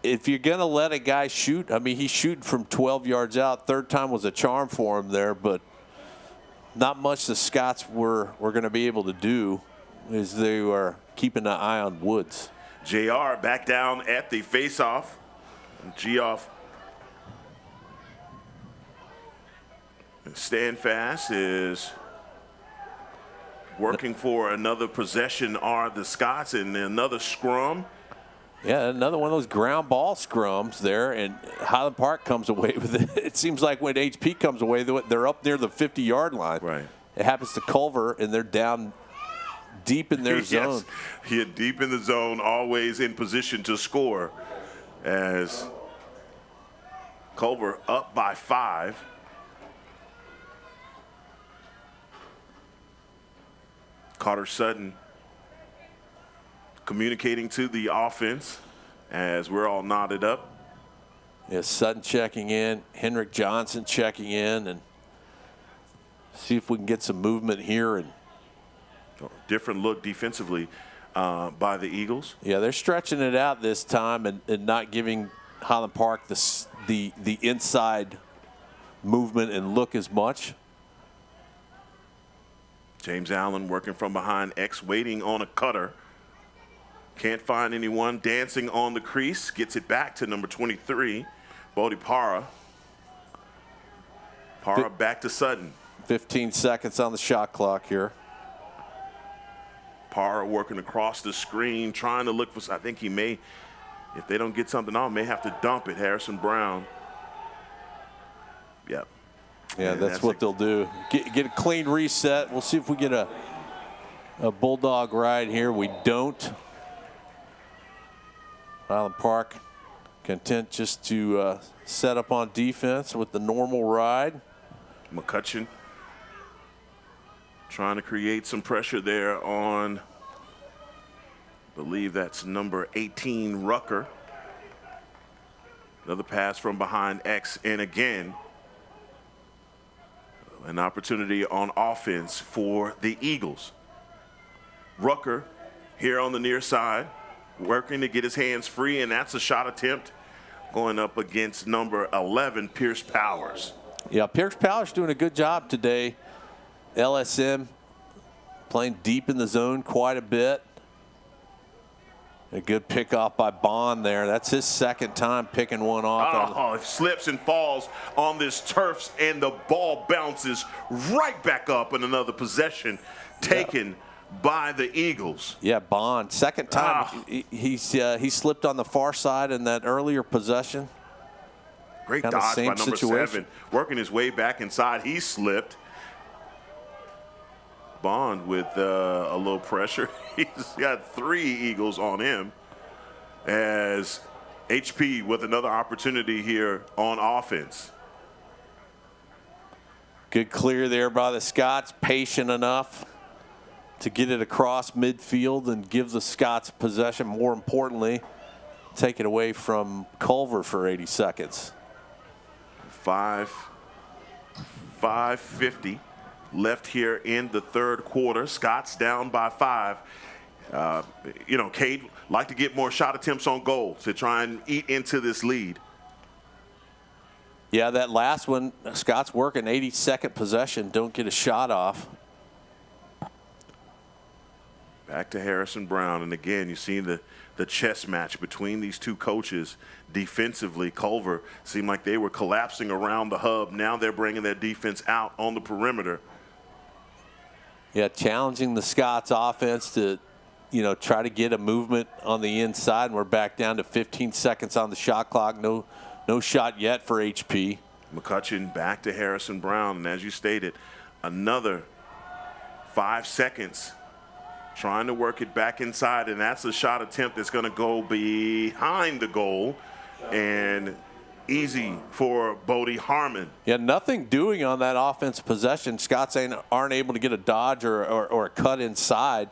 If you're going to let a guy shoot, he's shooting from 12 yards out. Third time was a charm for him there, but not much the Scots were going to be able to do as they were keeping an eye on Woods. JR back down at the face-off. Geoff Stand Fast is working for another possession are the Scots, and another scrum. Yeah, another one of those ground ball scrums there, and Highland Park comes away with it. It seems like when HP comes away, they're up near the 50-yard line. Right. It happens to Culver, and they're down deep in their zone. Yes, deep in the zone, always in position to score, as Culver up by 5. Carter Sutton communicating to the offense as we're all knotted up. Yeah, Sutton checking in, Henrik Johnson checking in, and see if we can get some movement here. And different look defensively by the Eagles. Yeah, they're stretching it out this time and not giving Highland Park the inside movement and look as much. James Allen working from behind, X waiting on a cutter. Can't find anyone, dancing on the crease, gets it back to number 23, Bodie Para. Para back to Sutton. 15 seconds on the shot clock here. Para working across the screen, trying to look for, I think he may, if they don't get something on, may have to dump it. Harrison Brown. Yep. Yeah, and that's what they'll do. Get a clean reset. We'll see if we get a Bulldog ride here. We don't. Highland Park content just to set up on defense with the normal ride. McCutcheon trying to create some pressure there on, I believe that's number 18, Rucker. Another pass from behind X, and again, an opportunity on offense for the Eagles. Rucker here on the near side, working to get his hands free, and that's a shot attempt going up against number 11, Pierce Powers. Yeah, Pierce Powers doing a good job today. LSM playing deep in the zone quite a bit. A good pickoff by Bond there. That's his second time picking one off. Oh, slips and falls on this turf, and the ball bounces right back up, and another possession taken by the Eagles. Yeah, Bond, second time. He slipped on the far side in that earlier possession. Great dodge by number 7, working his way back inside. He slipped. Bond with a little pressure. He's got 3 Eagles on him, as HP with another opportunity here on offense. Good clear there by the Scots, patient enough to get it across midfield and give the Scots possession. More importantly, take it away from Culver for 80 seconds. 5:50 left here in the third quarter. Scots down by 5. You know, Cade like to get more shot attempts on goal to try and eat into this lead. Yeah, that last one, Scott's working 82nd possession, don't get a shot off. Back to Harrison Brown, and again, you see the chess match between these two coaches defensively. Culver seemed like they were collapsing around the hub. Now they're bringing their defense out on the perimeter. Yeah, challenging the Scots offense to, you know, try to get a movement on the inside, and we're back down to 15 seconds on the shot clock. No shot yet for HP. McCutcheon back to Harrison Brown, and as you stated, another 5 seconds trying to work it back inside, and that's a shot attempt that's going to go behind the goal, and easy for Bodie Harmon. Yeah, nothing doing on that offense possession. Scots aren't able to get a dodge or a cut inside.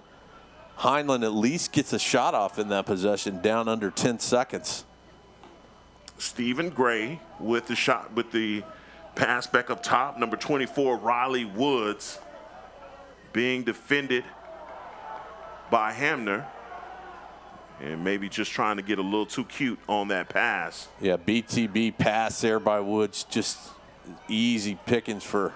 Heinlein at least gets a shot off in that possession, down under 10 seconds. Stephen Gray with the shot, with the pass back up top. Number 24, Riley Woods, being defended by Hamner, and maybe just trying to get a little too cute on that pass. Yeah, BTB pass there by Woods, just easy pickings for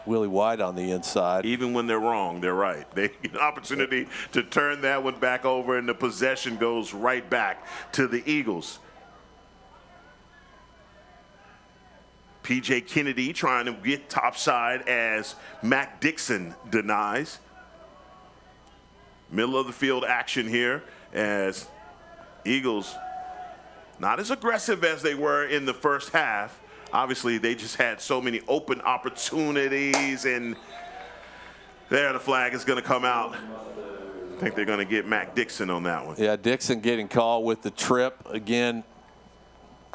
Willie White on the inside. Even when they're wrong, they're right. They get an opportunity to turn that one back over, and the possession goes right back to the Eagles. P.J. Kennedy trying to get topside as Mac Dixon denies. Middle of the field action here as Eagles not as aggressive as they were in the first half. Obviously, they just had so many open opportunities, and there the flag is going to come out. I think they're going to get Mac Dixon on that one. Yeah, Dixon getting called with the trip. Again,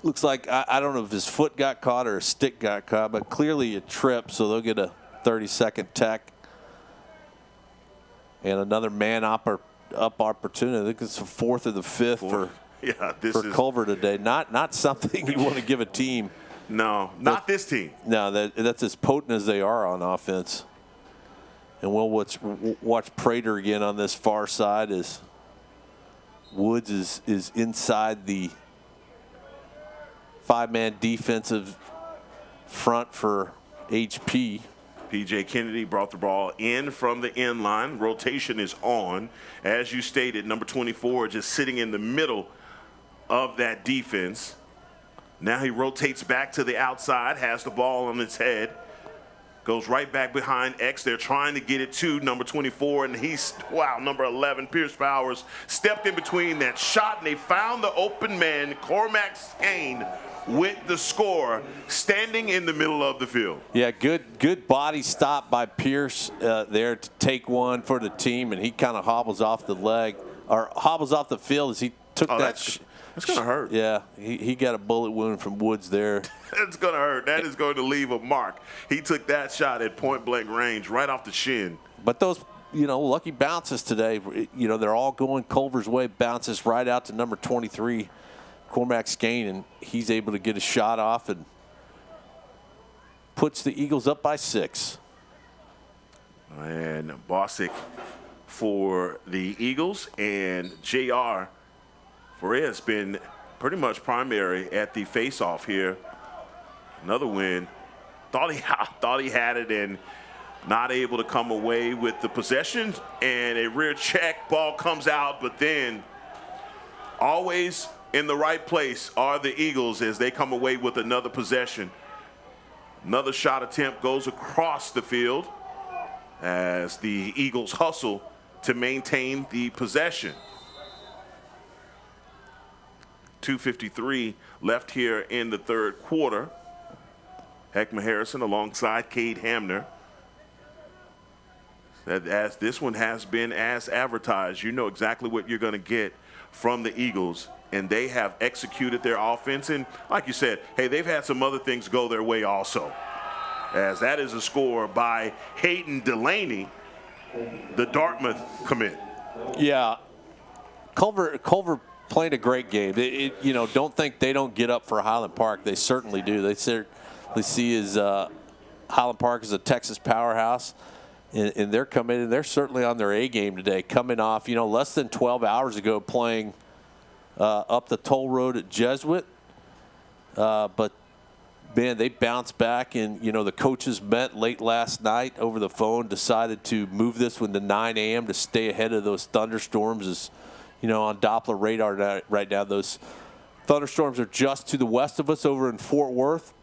looks like, I don't know if his foot got caught or his stick got caught, but clearly a trip, so they'll get a 30-second tech. And another man up opportunity. I think it's the fourth or the fifth for Culver today. Not something you want to give a team. No, not this team. No, that's as potent as they are on offense. And we'll watch Prater again on this far side as Woods is inside the five-man defensive front for HP. P.J. Kennedy brought the ball in from the end line. Rotation is on. As you stated, number 24 just sitting in the middle of that defense. Now he rotates back to the outside, has the ball on his head, goes right back behind X. They're trying to get it to number 24, and number 11, Pierce Powers, stepped in between that shot, and they found the open man, Cormac Skane, with the score, standing in the middle of the field. Yeah, good body stop by Pierce there to take one for the team, and he kind of hobbles off the field as he took that. That's going to hurt. Yeah, he got a bullet wound from Woods there. That's going to hurt. That is going to leave a mark. He took that shot at point-blank range right off the shin. But those, lucky bounces today, they're all going Culver's way. Bounces right out to number 23, Cormac Skane, and he's able to get a shot off and puts the Eagles up by 6. And Bosick for the Eagles, and J.R. Flores been pretty much primary at the face-off here. Another win. Thought he had it and not able to come away with the possession, and a rear check ball comes out, but then always in the right place are the Eagles as they come away with another possession. Another shot attempt goes across the field as the Eagles hustle to maintain the possession. 2:53 left here in the third quarter. Heckma Harrison alongside Cade Hamner. As this one has been as advertised, you know exactly what you're going to get from the Eagles, and they have executed their offense. And like you said, hey, they've had some other things go their way also, as that is a score by Hayden Delaney, the Dartmouth commit. Yeah, Culver played a great game. Don't think they don't get up for Highland Park. They certainly do. They certainly see as Highland Park is a Texas powerhouse, and they're coming in. They're certainly on their A game today, coming off less than 12 hours ago playing up the toll road at Jesuit. But man, they bounced back, and the coaches met late last night over the phone, decided to move this one to 9 a.m. to stay ahead of those thunderstorms. As on Doppler radar right now, those thunderstorms are just to the west of us over in Fort Worth.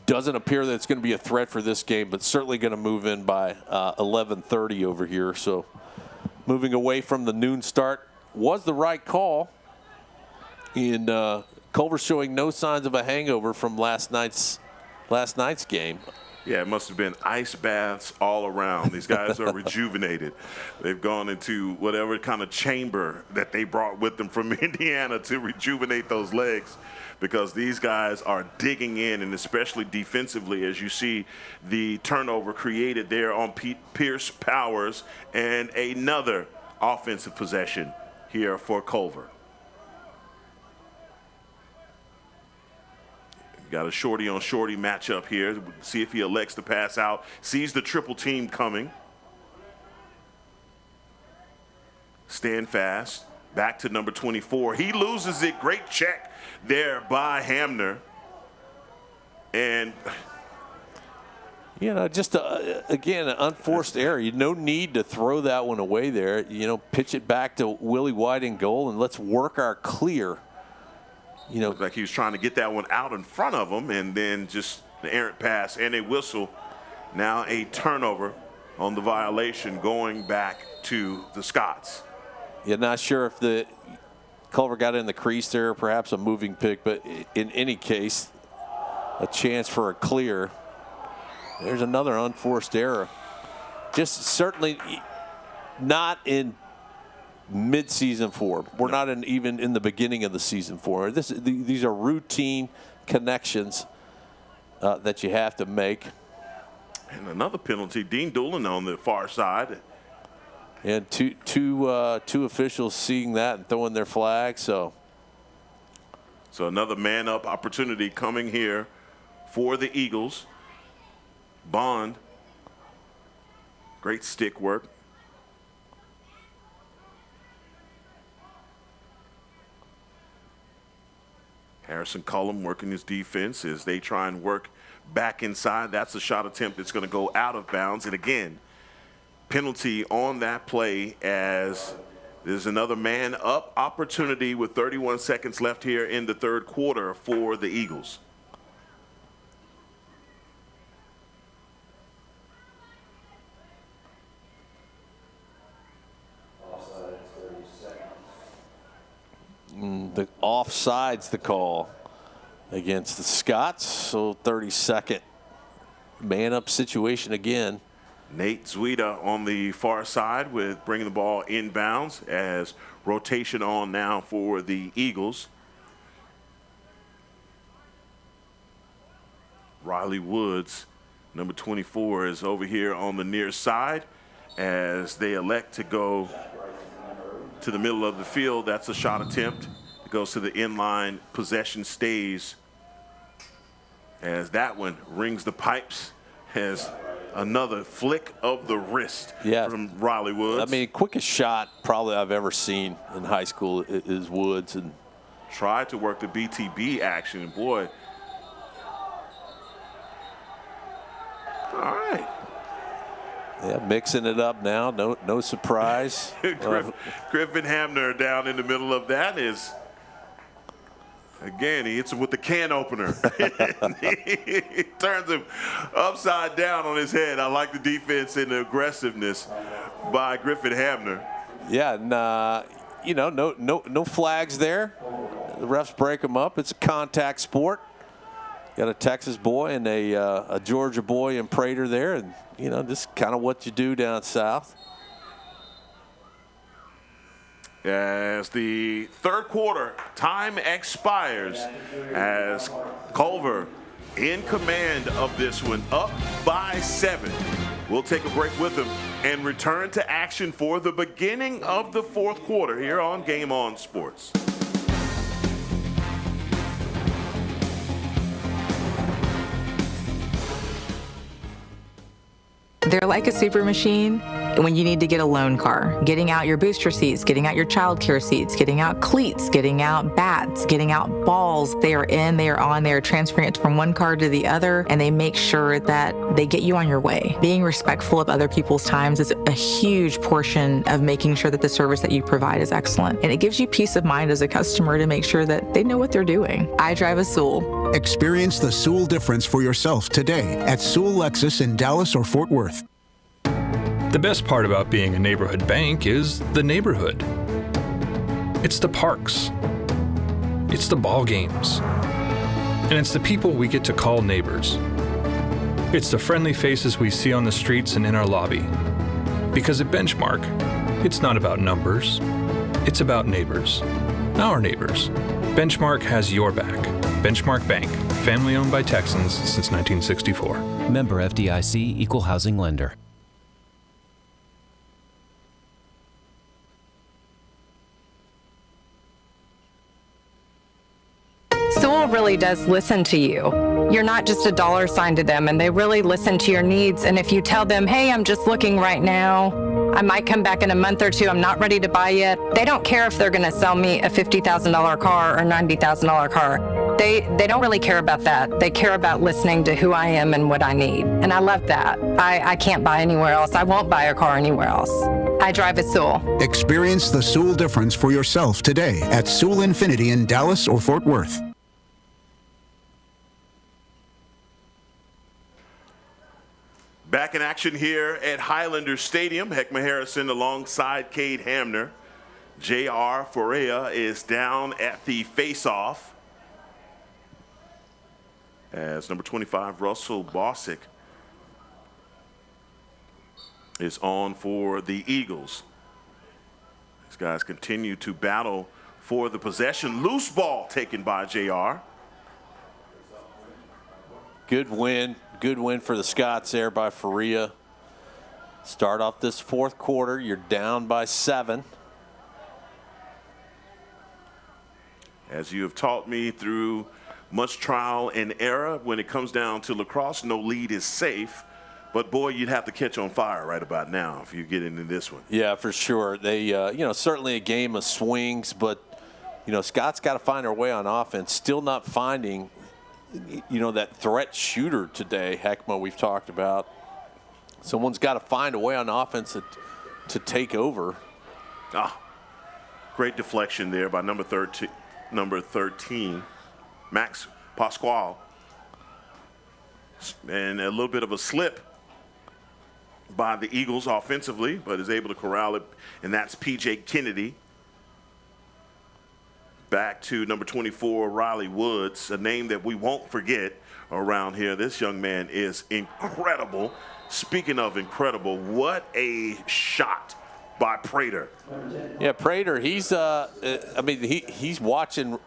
Doesn't appear that it's going to be a threat for this game, but certainly going to move in by 11:30 over here. So moving away from the noon start was the right call. And Culver showing no signs of a hangover from last night's game. Yeah, it must have been ice baths all around. These guys are rejuvenated. They've gone into whatever kind of chamber that they brought with them from Indiana to rejuvenate those legs, because these guys are digging in, and especially defensively, as you see the turnover created there on Pierce Powers, and another offensive possession here for Culver. Got a shorty-on-shorty matchup here. See if he elects to pass out. Sees the triple team coming. Stand fast. Back to number 24. He loses it. Great check there by Hamner. And just again, an unforced error. No need to throw that one away there. Pitch it back to Willie White in goal, and let's work our clear Looked like he was trying to get that one out in front of him, and then just the errant pass and a whistle. Now a turnover on the violation going back to the Scots. Yeah, not sure if the Culver got in the crease there, perhaps a moving pick, but in any case, a chance for a clear. There's another unforced error. Just certainly not in mid-season form. We're not even in the beginning of the season form. These are routine connections that you have to make. And another penalty, Dean Doolin on the far side. And two officials seeing that and throwing their flag. So another man-up opportunity coming here for the Eagles. Bond, great stick work. Harrison Cullum working his defense as they try and work back inside. That's a shot attempt that's going to go out of bounds. And again, penalty on that play as there's another man-up opportunity with 31 seconds left here in the third quarter for the Eagles. The offside's the call against the Scots. So 32nd man-up situation again. Nate Zuida on the far side with bringing the ball inbounds as rotation on now for the Eagles. Riley Woods, number 24, is over here on the near side as they elect to go to the middle of the field. That's a shot attempt. It goes to the inline. Possession stays as that one rings the pipes as another flick of the wrist from Riley Woods. I mean, quickest shot probably I've ever seen in high school is Woods. And tried to work the BTB action, and boy. All right. Yeah, mixing it up now. No surprise. Griffin Hamner down in the middle of that is, again, he hits him with the can opener. He turns him upside down on his head. I like the defense and the aggressiveness by Griffin Hamner. Yeah, and no flags there. The refs break them up. It's a contact sport. Got a Texas boy and a Georgia boy in Prater there, and this is kind of what you do down south. As the third quarter time expires, as Culver in command of this one, up by 7. We'll take a break with them and return to action for the beginning of the fourth quarter here on Game On Sports. They're like a super machine when you need to get a loan car, getting out your booster seats, getting out your child care seats, getting out cleats, getting out bats, getting out balls. They are in, they are on, they are transferring it from one car to the other, and they make sure that they get you on your way. Being respectful of other people's times is a huge portion of making sure that the service that you provide is excellent. And it gives you peace of mind as a customer to make sure that they know what they're doing. I drive a Sewell. Experience the Sewell difference for yourself today at Sewell Lexus in Dallas or Fort Worth. The best part about being a neighborhood bank is the neighborhood. It's the parks. It's the ball games. And it's the people we get to call neighbors. It's the friendly faces we see on the streets and in our lobby. Because at Benchmark, it's not about numbers. It's about neighbors. Our neighbors. Benchmark has your back. Benchmark Bank, family owned by Texans since 1964. Member FDIC, Equal Housing Lender. Sewell really does listen to you. You're not just a dollar sign to them, and they really listen to your needs. And if you tell them, hey, I'm just looking right now, I might come back in a month or two, I'm not ready to buy yet, they don't care if they're going to sell me a $50,000 car or $90,000 car. They don't really care about that. They care about listening to who I am and what I need. And I love that. I can't buy anywhere else. I won't buy a car anywhere else. I drive a Sewell. Experience the Sewell difference for yourself today at Sewell Infinity in Dallas or Fort Worth. Back in action here at Highlander Stadium. Heckma Harrison alongside Cade Hamner. J.R. Faria is down at the face-off as number 25, Russell Bossick, is on for the Eagles. These guys continue to battle for the possession. Loose ball taken by J.R. Good win for the Scots there by Faria. Start off this fourth quarter, you're down by 7. As you have taught me through much trial and error, when it comes down to lacrosse, no lead is safe. But boy, you'd have to catch on fire right about now if you get into this one. Yeah, for sure. They, certainly a game of swings, but Scott's got to find their way on offense. Still not finding, that threat shooter today. Heckma, we've talked about. Someone's got to find a way on offense to take over. Great deflection there by number 13, Max Pasquale. And a little bit of a slip by the Eagles offensively, but is able to corral it, and that's P.J. Kennedy. Back to number 24, Riley Woods, a name that we won't forget around here. This young man is incredible. Speaking of incredible, what a shot by Prater. Yeah, Prater, he's he's watching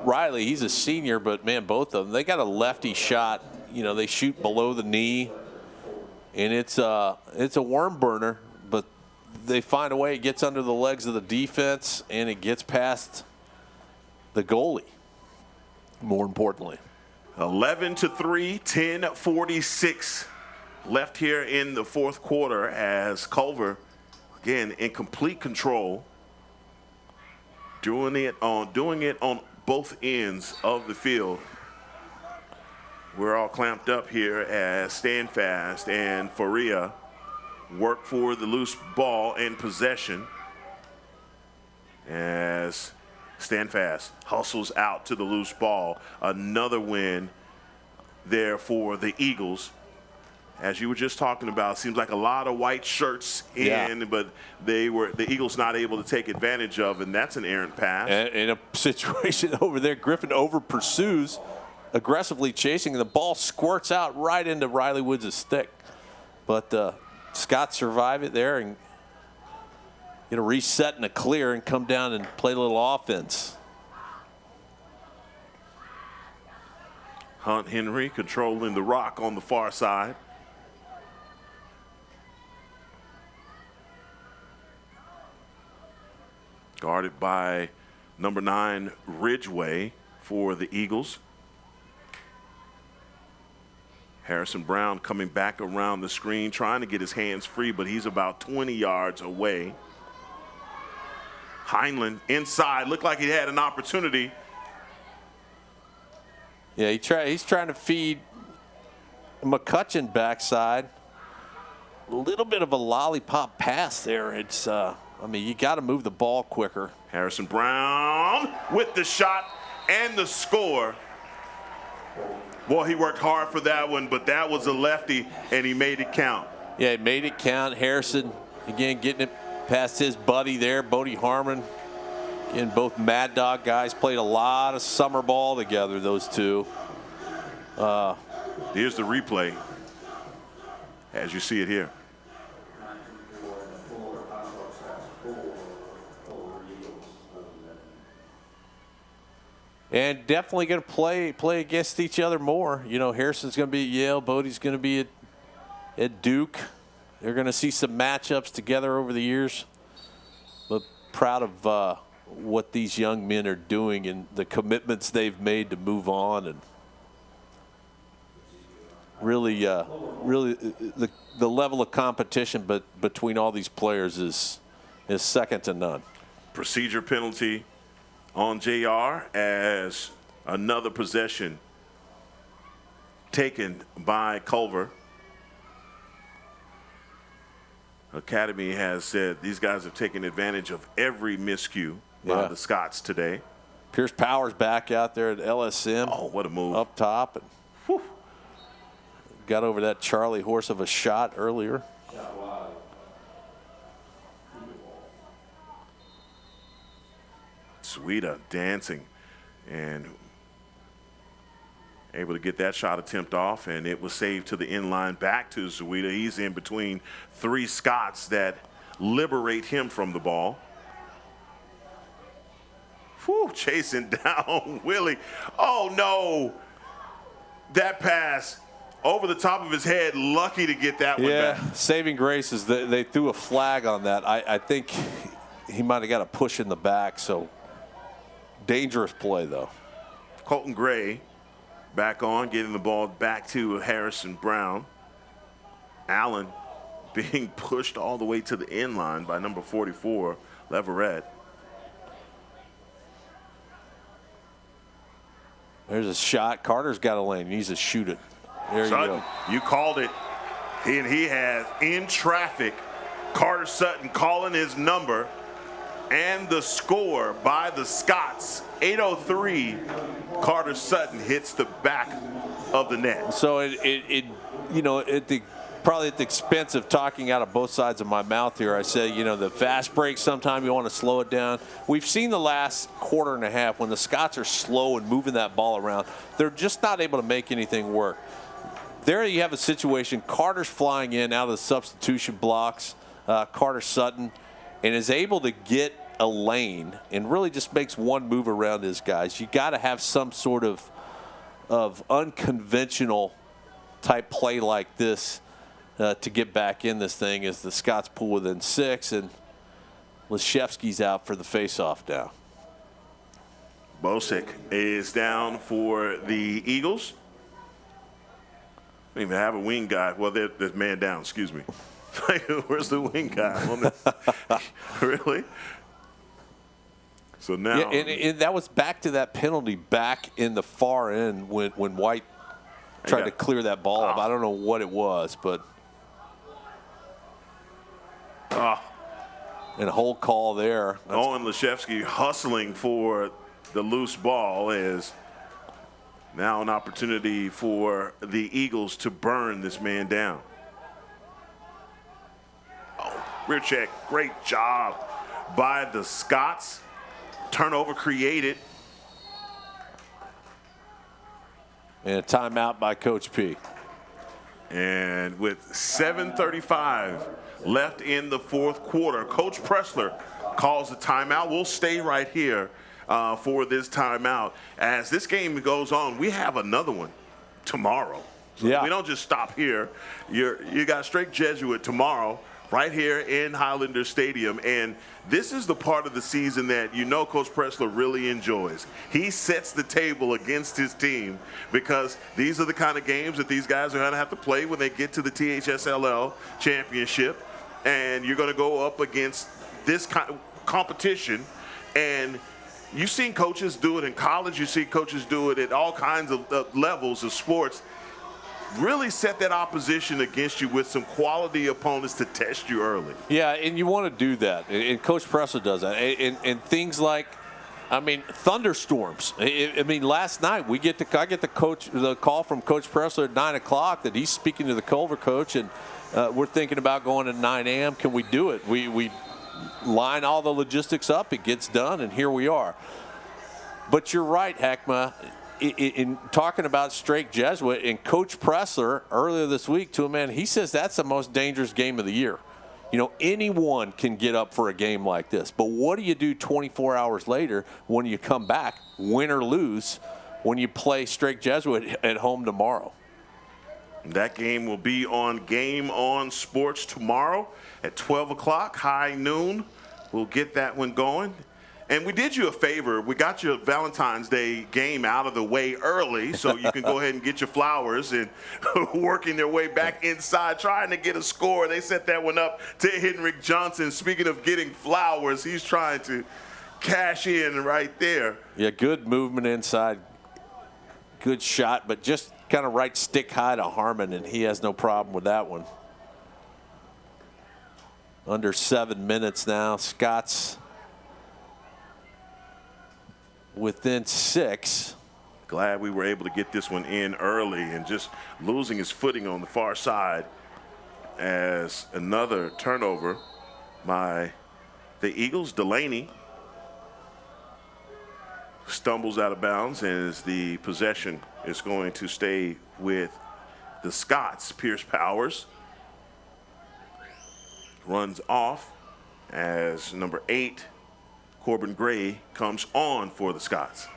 Riley. He's a senior, but man, both of them, they got a lefty shot. They shoot below the knee, and it's a worm burner, but they find a way. It gets under the legs of the defense, and it gets past the goalie, more importantly. 11-3, 10:46 left here in the fourth quarter as Culver, again, in complete control, doing it on both ends of the field. We're all clamped up here as Standfast and Faria work for the loose ball and possession as Standfast hustles out to the loose ball. Another win there for the Eagles. As you were just talking about, seems like a lot of white shirts but the Eagles not able to take advantage of, and that's an errant pass. And in a situation over there, Griffin over pursues, aggressively chasing, and the ball squirts out right into Riley Woods' stick. But Scott survived it there and reset in a clear and come down and play a little offense. Hunt Henry controlling the rock on the far side. Guarded by number 9, Ridgway for the Eagles. Harrison Brown coming back around the screen, trying to get his hands free, but he's about 20 yards away. Heinlein inside, looked like he had an opportunity. Yeah, he's trying to feed McCutcheon backside. A little bit of a lollipop pass there. It's, you got to move the ball quicker. Harrison Brown with the shot and the score. Boy, he worked hard for that one, but that was a lefty, and he made it count. Yeah, he made it count. Harrison, again, getting it past his buddy there, Bodie Harmon. Again, both Mad Dog guys played a lot of summer ball together, those two. Here's the replay as you see it here. And definitely going to play against each other more. Harrison's going to be at Yale. Bodie's going to be at Duke. They're going to see some matchups together over the years. But proud of what these young men are doing and the commitments they've made to move on. And really the level of competition between all these players is second to none. Procedure penalty on JR as another possession taken by Culver. Academy has said these guys have taken advantage of every miscue by the Scots today. Pierce Powers back out there at LSM. Oh, what a move. Up top. And got over that Charlie horse of a shot earlier. Suida dancing and able to get that shot attempt off, and it was saved to the inline back to Suida. He's in between three Scots that liberate him from the ball. Whew, chasing down Willie. Oh, no. That pass over the top of his head. Lucky to get that one back. Yeah, saving grace is they threw a flag on that. I think he might have got a push in the back, so dangerous play, though. Colton Gray back on, getting the ball back to Harrison Brown. Allen being pushed all the way to the inline by number 44, Leverett. There's a shot. Carter's got a lane. He needs to shoot it. There you Sutton, go. you called it. And he has, in traffic, Carter Sutton calling his number, and the score by the Scots. 8:03, Carter Sutton hits the back of the net. So it you know, probably at the expense of talking out of both sides of my mouth here, I say, you know, the fast break, sometime you want to slow it down. We've seen the last quarter and a half when the Scots are slow and moving that ball around, they're just not able to make anything work. There you have a situation, Carter's flying in out of the substitution blocks, Carter Sutton, and is able to get a lane and really just makes one move around his guys. You got to have some sort of unconventional type play like this to get back in this thing as the Scots pull within 6, and Leszewski's out for the faceoff now. Bosick is down for the Eagles. Don't even have a wing guy. Well, there's man down, excuse me. Where's the wing guy? Really? So now. Yeah, and that was back to that penalty back in the far end when White tried to clear that ball up. I don't know what it was, but. And a whole call there. Owen Leszewski hustling for the loose ball is now an opportunity for the Eagles to burn this man down. Oh, rear check. Great job by the Scots. Turnover created. And a timeout by Coach P. And with 7:35 left in the fourth quarter, Coach Pressler calls a timeout. We'll stay right here for this timeout. As this game goes on, we have another one tomorrow. So we don't just stop here. You got Strake Jesuit tomorrow right here in Highlander Stadium. And this is the part of the season that you know Coach Pressler really enjoys. He sets the table against his team because these are the kind of games that these guys are going to have to play when they get to the THSLL championship. And you're going to go up against this kind of competition. And you've seen coaches do it in college. You see coaches do it at all kinds of levels of sports. Really set that opposition against you with some quality opponents to test you early. Yeah, and you want to do that. And Coach Pressler does that. And things like, I mean, thunderstorms. I mean, last night I get the call from Coach Pressler at 9 o'clock that he's speaking to the Culver coach, and we're thinking about going at 9 a.m. Can we do it? We line all the logistics up. It gets done, and here we are. But you're right, Heckma. In talking about Strake Jesuit, and Coach Pressler earlier this week to a man, he says that's the most dangerous game of the year. You know, anyone can get up for a game like this. But what do you do 24 hours later when you come back, win or lose, when you play Strake Jesuit at home tomorrow? That game will be on Game On Sports tomorrow at 12 o'clock, high noon. We'll get that one going. And we did you a favor. We got your Valentine's Day game out of the way early so you can go ahead and get your flowers, and working their way back inside, trying to get a score. They set that one up to Henrik Johnson. Speaking of getting flowers, he's trying to cash in right there. Yeah, good movement inside. Good shot, but just kind of right stick high to Harmon, and he has no problem with that one. Under 7 minutes now. Scott's within 6. Glad we were able to get this one in early, and just losing his footing on the far side as another turnover by the Eagles. Delaney stumbles out of bounds as the possession is going to stay with the Scots. Pierce Powers runs off as number 8, Corbin Gray, comes on for the Scots.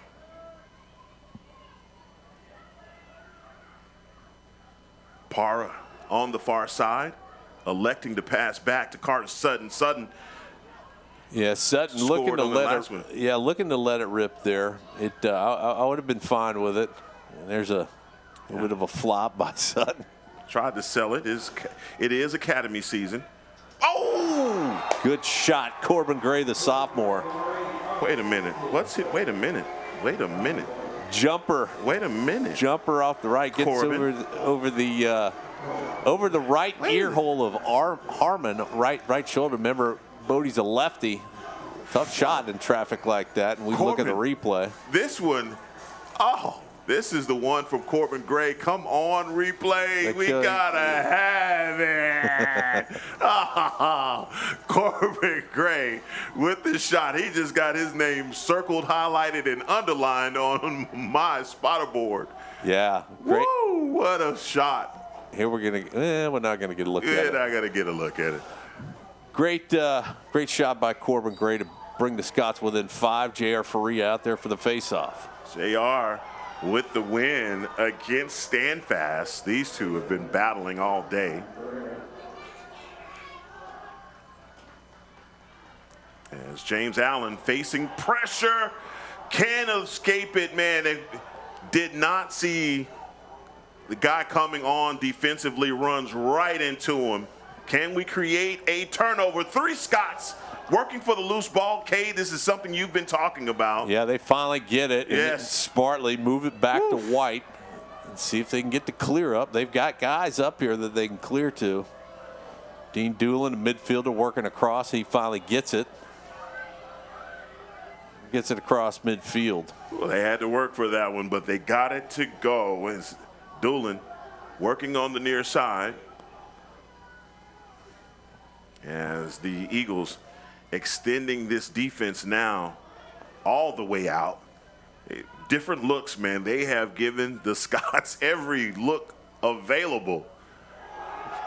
Para on the far side, electing to pass back to Carter Sutton. Sutton, yeah, Sutton looking to let it rip there. I would have been fine with it. And there's a bit of a flop by Sutton. Tried to sell it. It is academy season. Oh! Good shot, Corbin Gray, the sophomore. Wait a minute. What's it? Wait a minute. Jumper. Wait a minute. Jumper off the right. Gets over the right ear hole of Harmon, right shoulder. Remember, Bodie's a lefty. Tough shot in traffic like that, and we look at the replay. This one, this is the one from Corbin Gray. Come on, replay. We gotta have it. Corbin Gray with the shot. He just got his name circled, highlighted, and underlined on my spotter board. Yeah, great. Woo, what a shot. Here we're not gonna get a look at it. We're not gonna get a look at it. Great shot by Corbin Gray to bring the Scots within 5. J.R. Faria out there for the faceoff. J.R. with the win against Standfast. These two have been battling all day. As James Allen facing pressure, can't escape it, man. They did not see the guy coming on defensively, runs right into him. Can we create a turnover? 3 Scots working for the loose ball. Cade, this is something you've been talking about. Yeah, they finally get it. Yes. And smartly move it back to White and see if they can get the clear up. They've got guys up here that they can clear to. Dean Doolin, the midfielder, working across. He finally gets it. Gets it across midfield. Well, they had to work for that one, but they got it to go. As Doolin working on the near side. As the Eagles extending this defense now all the way out. Different looks, man. They have given the Scots every look available.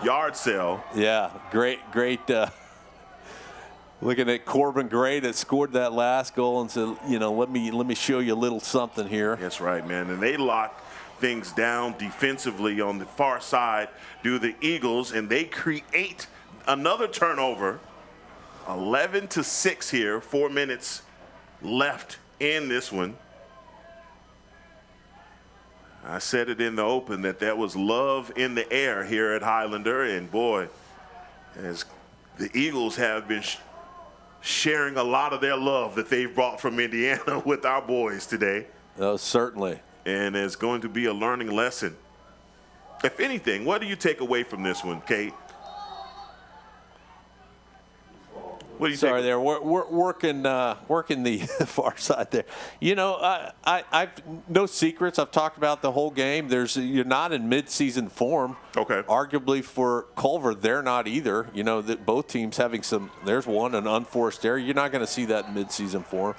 Yard sale. Yeah, great. Looking at Corbin Gray that scored that last goal and said, let me show you a little something here. That's right, man. And they lock things down defensively on the far side, do the Eagles, and they create another turnover. 11-6 here, 4 minutes left in this one. I said it in the open that there was love in the air here at Highlander, and boy, as the Eagles have been sharing a lot of their love that they've brought from Indiana with our boys today. Oh, certainly. And it's going to be a learning lesson. If anything, what do you take away from this one, Kate? What do you Sorry, there. We're working the far side there. I've no secrets. I've talked about the whole game. You're not in midseason form. Okay. Arguably for Culver, they're not either. That both teams having there's an unforced error. You're not going to see that in midseason form.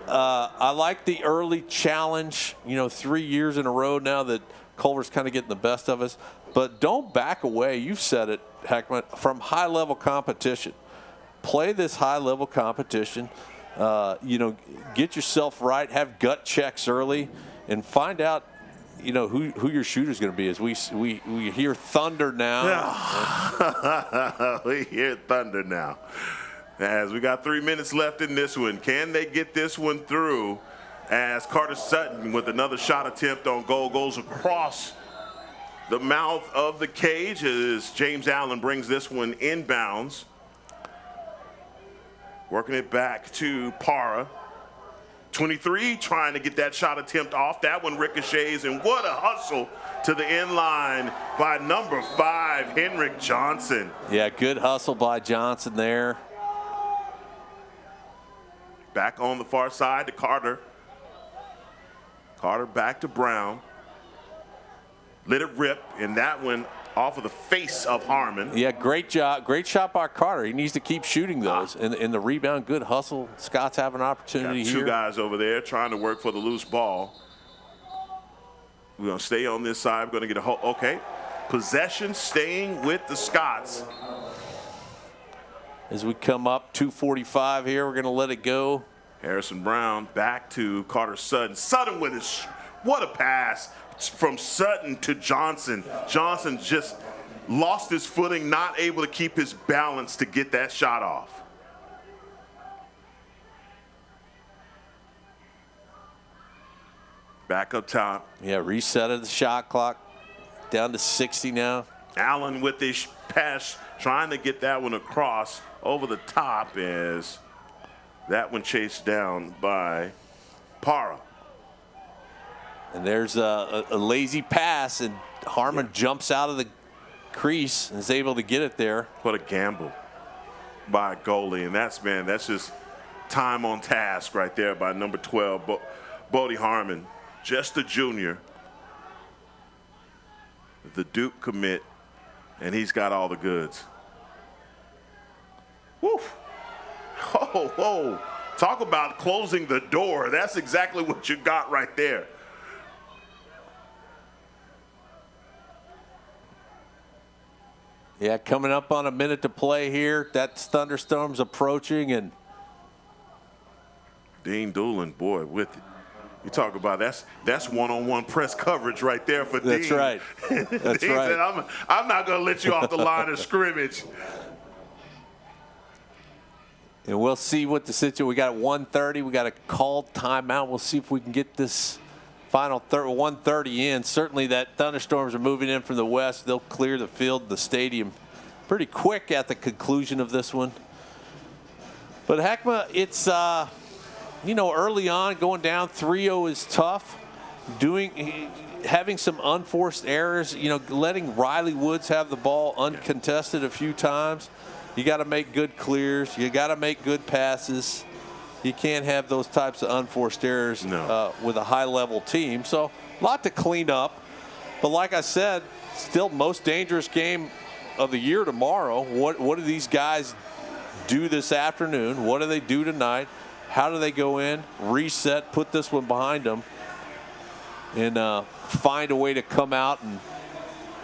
I like the early challenge. 3 years in a row now that Culver's kind of getting the best of us. But don't back away. You've said it, Heckman, from high-level competition. Play this high-level competition. Get yourself right. Have gut checks early, and find out, who your shooter's going to be. As we hear thunder now. We hear thunder now. As we got 3 minutes left in this one, can they get this one through? As Carter Sutton with another shot attempt on goal goes across the mouth of the cage as James Allen brings this one inbounds. Working it back to Para. 23 trying to get that shot attempt off. That one ricochets, and what a hustle to the end line by number 5, Henrik Johnson. Yeah, good hustle by Johnson there. Back on the far side to Carter. Carter back to Brown. Let it rip, and that one off of the face of Harmon. Yeah, great job. Great shot by Carter. He needs to keep shooting those. And the rebound, good hustle. Scott's having an opportunity Got here. two guys over there trying to work for the loose ball. We're going to stay on this side. We're going to get a whole, okay. Possession staying with the Scots. As we come up, 2:45 here, we're going to let it go. Harrison Brown back to Carter Sutton. Sutton with his, what a pass from Sutton to Johnson. Johnson just lost his footing, not able to keep his balance to get that shot off. Back up top. Yeah, reset of the shot clock. Down to 60 now. Allen with his pass, trying to get that one across over the top as that one chased down by Para. And there's a lazy pass, and Harmon jumps out of the crease and is able to get it there. What a gamble by a goalie, and that's just time on task right there by number 12, Bodie Harmon, just a junior, the Duke commit, and he's got all the goods. Woo! Oh, whoa! Talk about closing the door. That's exactly what you got right there. Yeah, coming up on a minute to play here. That thunderstorm's approaching, and Dean Doolin, boy, with it. You talk about that's one-on-one press coverage right there for Dean. That's right. That's Dean right. said, I'm not going to let you off the line of scrimmage. And we'll see what the situation. We got 1:30. We got a called timeout. We'll see if we can get this final 1:30 in. Certainly that thunderstorms are moving in from the west. They'll clear the field, the stadium pretty quick at the conclusion of this one. But Heckma, it's, early on going down 3-0 is tough. Having some unforced errors, letting Riley Woods have the ball uncontested a few times. You got to make good clears. You got to make good passes. You can't have those types of unforced errors with a high-level team. So a lot to clean up. But like I said, still most dangerous game of the year tomorrow. What do these guys do this afternoon? What do they do tonight? How do they go in, reset, put this one behind them, and find a way to come out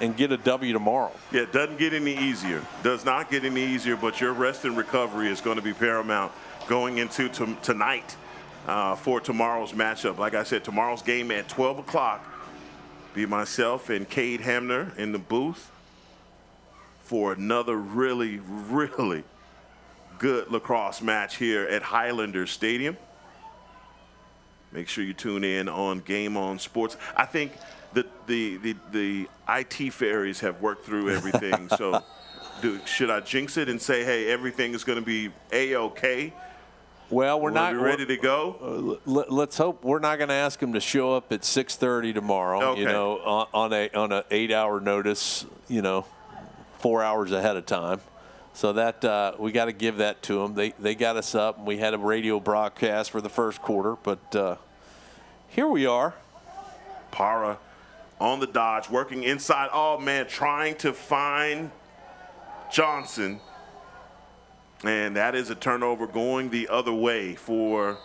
and get a W tomorrow? Yeah, it doesn't get any easier. Does not get any easier, but your rest and recovery is going to be paramount going into tonight for tomorrow's matchup. Like I said, tomorrow's game at 12 o'clock. Be myself and Cade Hamner in the booth for another really, really good lacrosse match here at Highlander Stadium. Make sure you tune in on Game On Sports. I think that the IT fairies have worked through everything. So should I jinx it and say, hey, everything is going to be A-OK? Well, we're not ready to go. Let's hope. We're not going to ask them to show up at 6:30 tomorrow. Okay. On a 8-hour notice. 4 hours ahead of time. So that we got to give that to them. They got us up, and we had a radio broadcast for the first quarter. But here we are. Para on the dodge, working inside. Oh man, trying to find Johnson. And that is a turnover going the other way for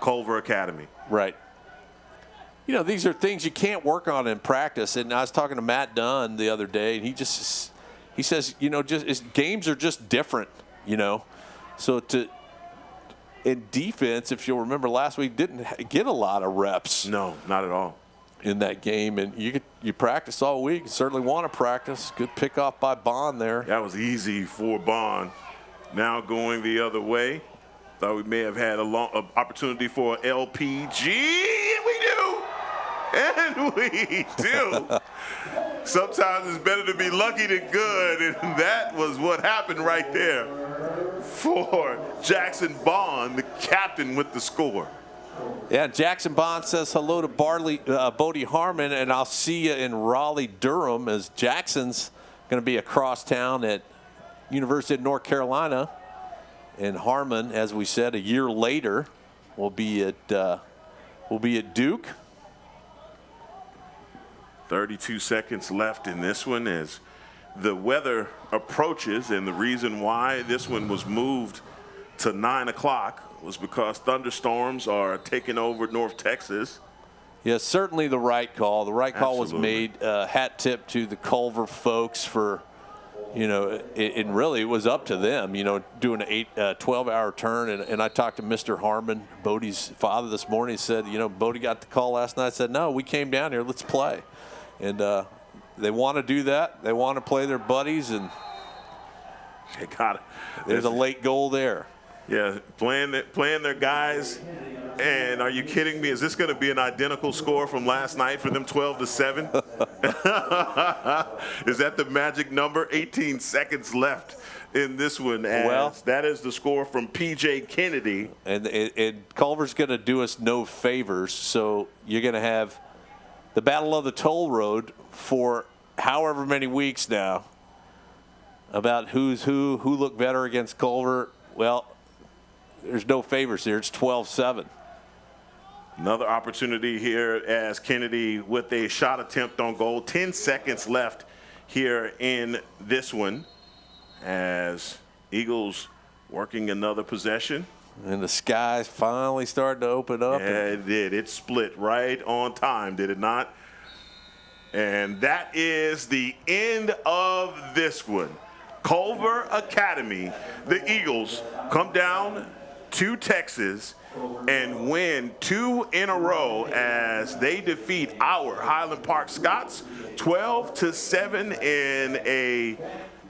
Culver Academy. Right. These are things you can't work on in practice. And I was talking to Matt Dunn the other day, and he says, games are just different, So in defense, if you'll remember last week, didn't get a lot of reps. No, not at all. In that game, and you practice all week. You certainly want to practice. Good pickoff by Bond there. That was easy for Bond. Now going the other way. Thought we may have had an opportunity for LPG, and we do. And we do. Sometimes it's better to be lucky than good, and that was what happened right there for Jackson Bond, the captain, with the score. Yeah, Jackson Bond says hello to Bodie Harmon, and I'll see you in Raleigh-Durham, as Jackson's going to be across town at University of North Carolina. And Harmon, as we said, a year later, will be at Duke. 32 seconds left in this one as the weather approaches, and the reason why this one was moved to 9 o'clock was because thunderstorms are taking over North Texas. Yeah, certainly the right call. The right call Absolutely. was made. Hat tip to the Culver folks for, and really it was up to them, doing an 12-hour turn. And I talked to Mr. Harmon, Bodie's father, this morning. He said, Bodie got the call last night. I said, no, we came down here, let's play. And they want to do that. They want to play their buddies, and They got it. There's a late goal there. Yeah, playing their guys. And are you kidding me? Is this going to be an identical score from last night for them, 12-7? Is that the magic number? 18 seconds left in this one. Well, that is the score from P.J. Kennedy. And Culver's going to do us no favors. So you're going to have the Battle of the Toll Road for however many weeks now about who's who looked better against Culver. Well, there's no favors here. It's 12-7. Another opportunity here as Kennedy with a shot attempt on goal. 10 seconds left here in this one as Eagles working another possession. And the skies finally started to open up. Yeah, it did. It split right on time, did it not? And that is the end of this one. Culver Academy, the Eagles come down to Texas and win 2 in a row as they defeat our Highland Park Scots 12-7 in a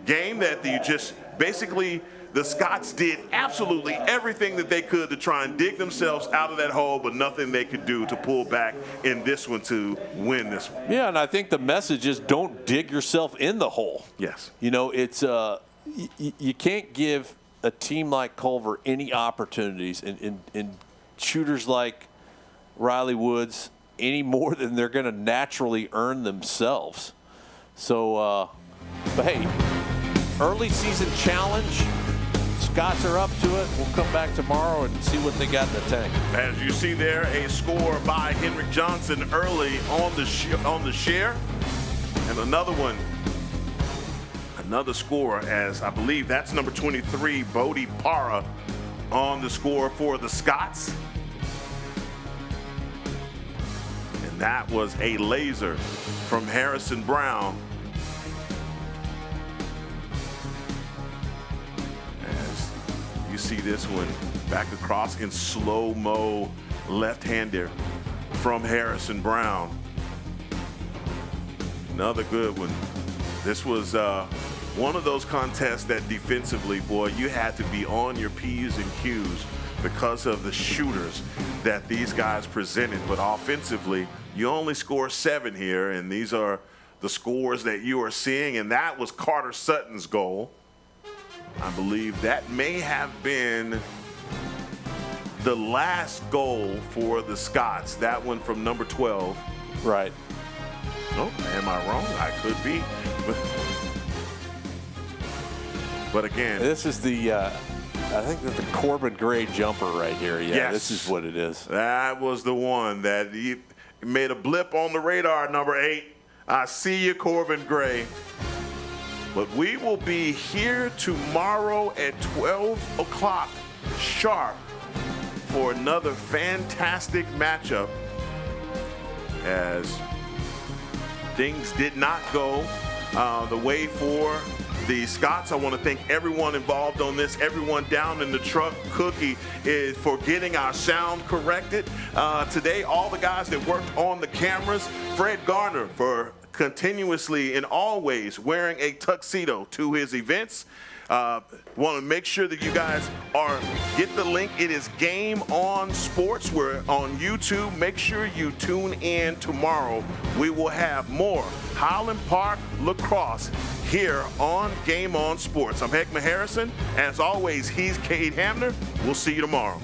game that you just basically the Scots did absolutely everything that they could to try and dig themselves out of that hole, but nothing they could do to pull back in this one to win this one. Yeah, and I think the message is don't dig yourself in the hole. Yes. It's you can't give a team like Culver any opportunities and shooters like Riley Woods any more than they're going to naturally earn themselves. So, but hey, early season challenge. Scots are up to it. We'll come back tomorrow and see what they got in the tank. As you see there, a score by Henrik Johnson early on the share. And another one, another score as I believe that's number 23, Bodie Para, on the score for the Scots. And that was a laser from Harrison Brown. See this one back across in slow-mo, left-hander from Harrison Brown. Another good one. This was one of those contests that defensively, boy, you had to be on your P's and Q's because of the shooters that these guys presented. But offensively, you only score 7 here, and these are the scores that you are seeing, and that was Carter Sutton's goal. I believe that may have been the last goal for the Scots. That one from number 12. Right. Oh, am I wrong? I could be. But again. This is the, I think that's the Corbin Gray jumper right here. Yeah, yes, this is what it is. That was the one that he made a blip on the radar, number 8. I see you, Corbin Gray. But we will be here tomorrow at 12 o'clock sharp for another fantastic matchup as things did not go the way for the Scots. I want to thank everyone involved on this, everyone down in the truck. Cookie is for getting our sound corrected. Today, all the guys that worked on the cameras, Fred Garner for continuously and always wearing a tuxedo to his events. Want to make sure that you guys get the link. It is Game On Sports. We're on YouTube. Make sure you tune in tomorrow. We will have more Highland Park lacrosse here on Game On Sports. I'm Heckma Harrison. As always, he's Cade Hamner. We'll see you tomorrow.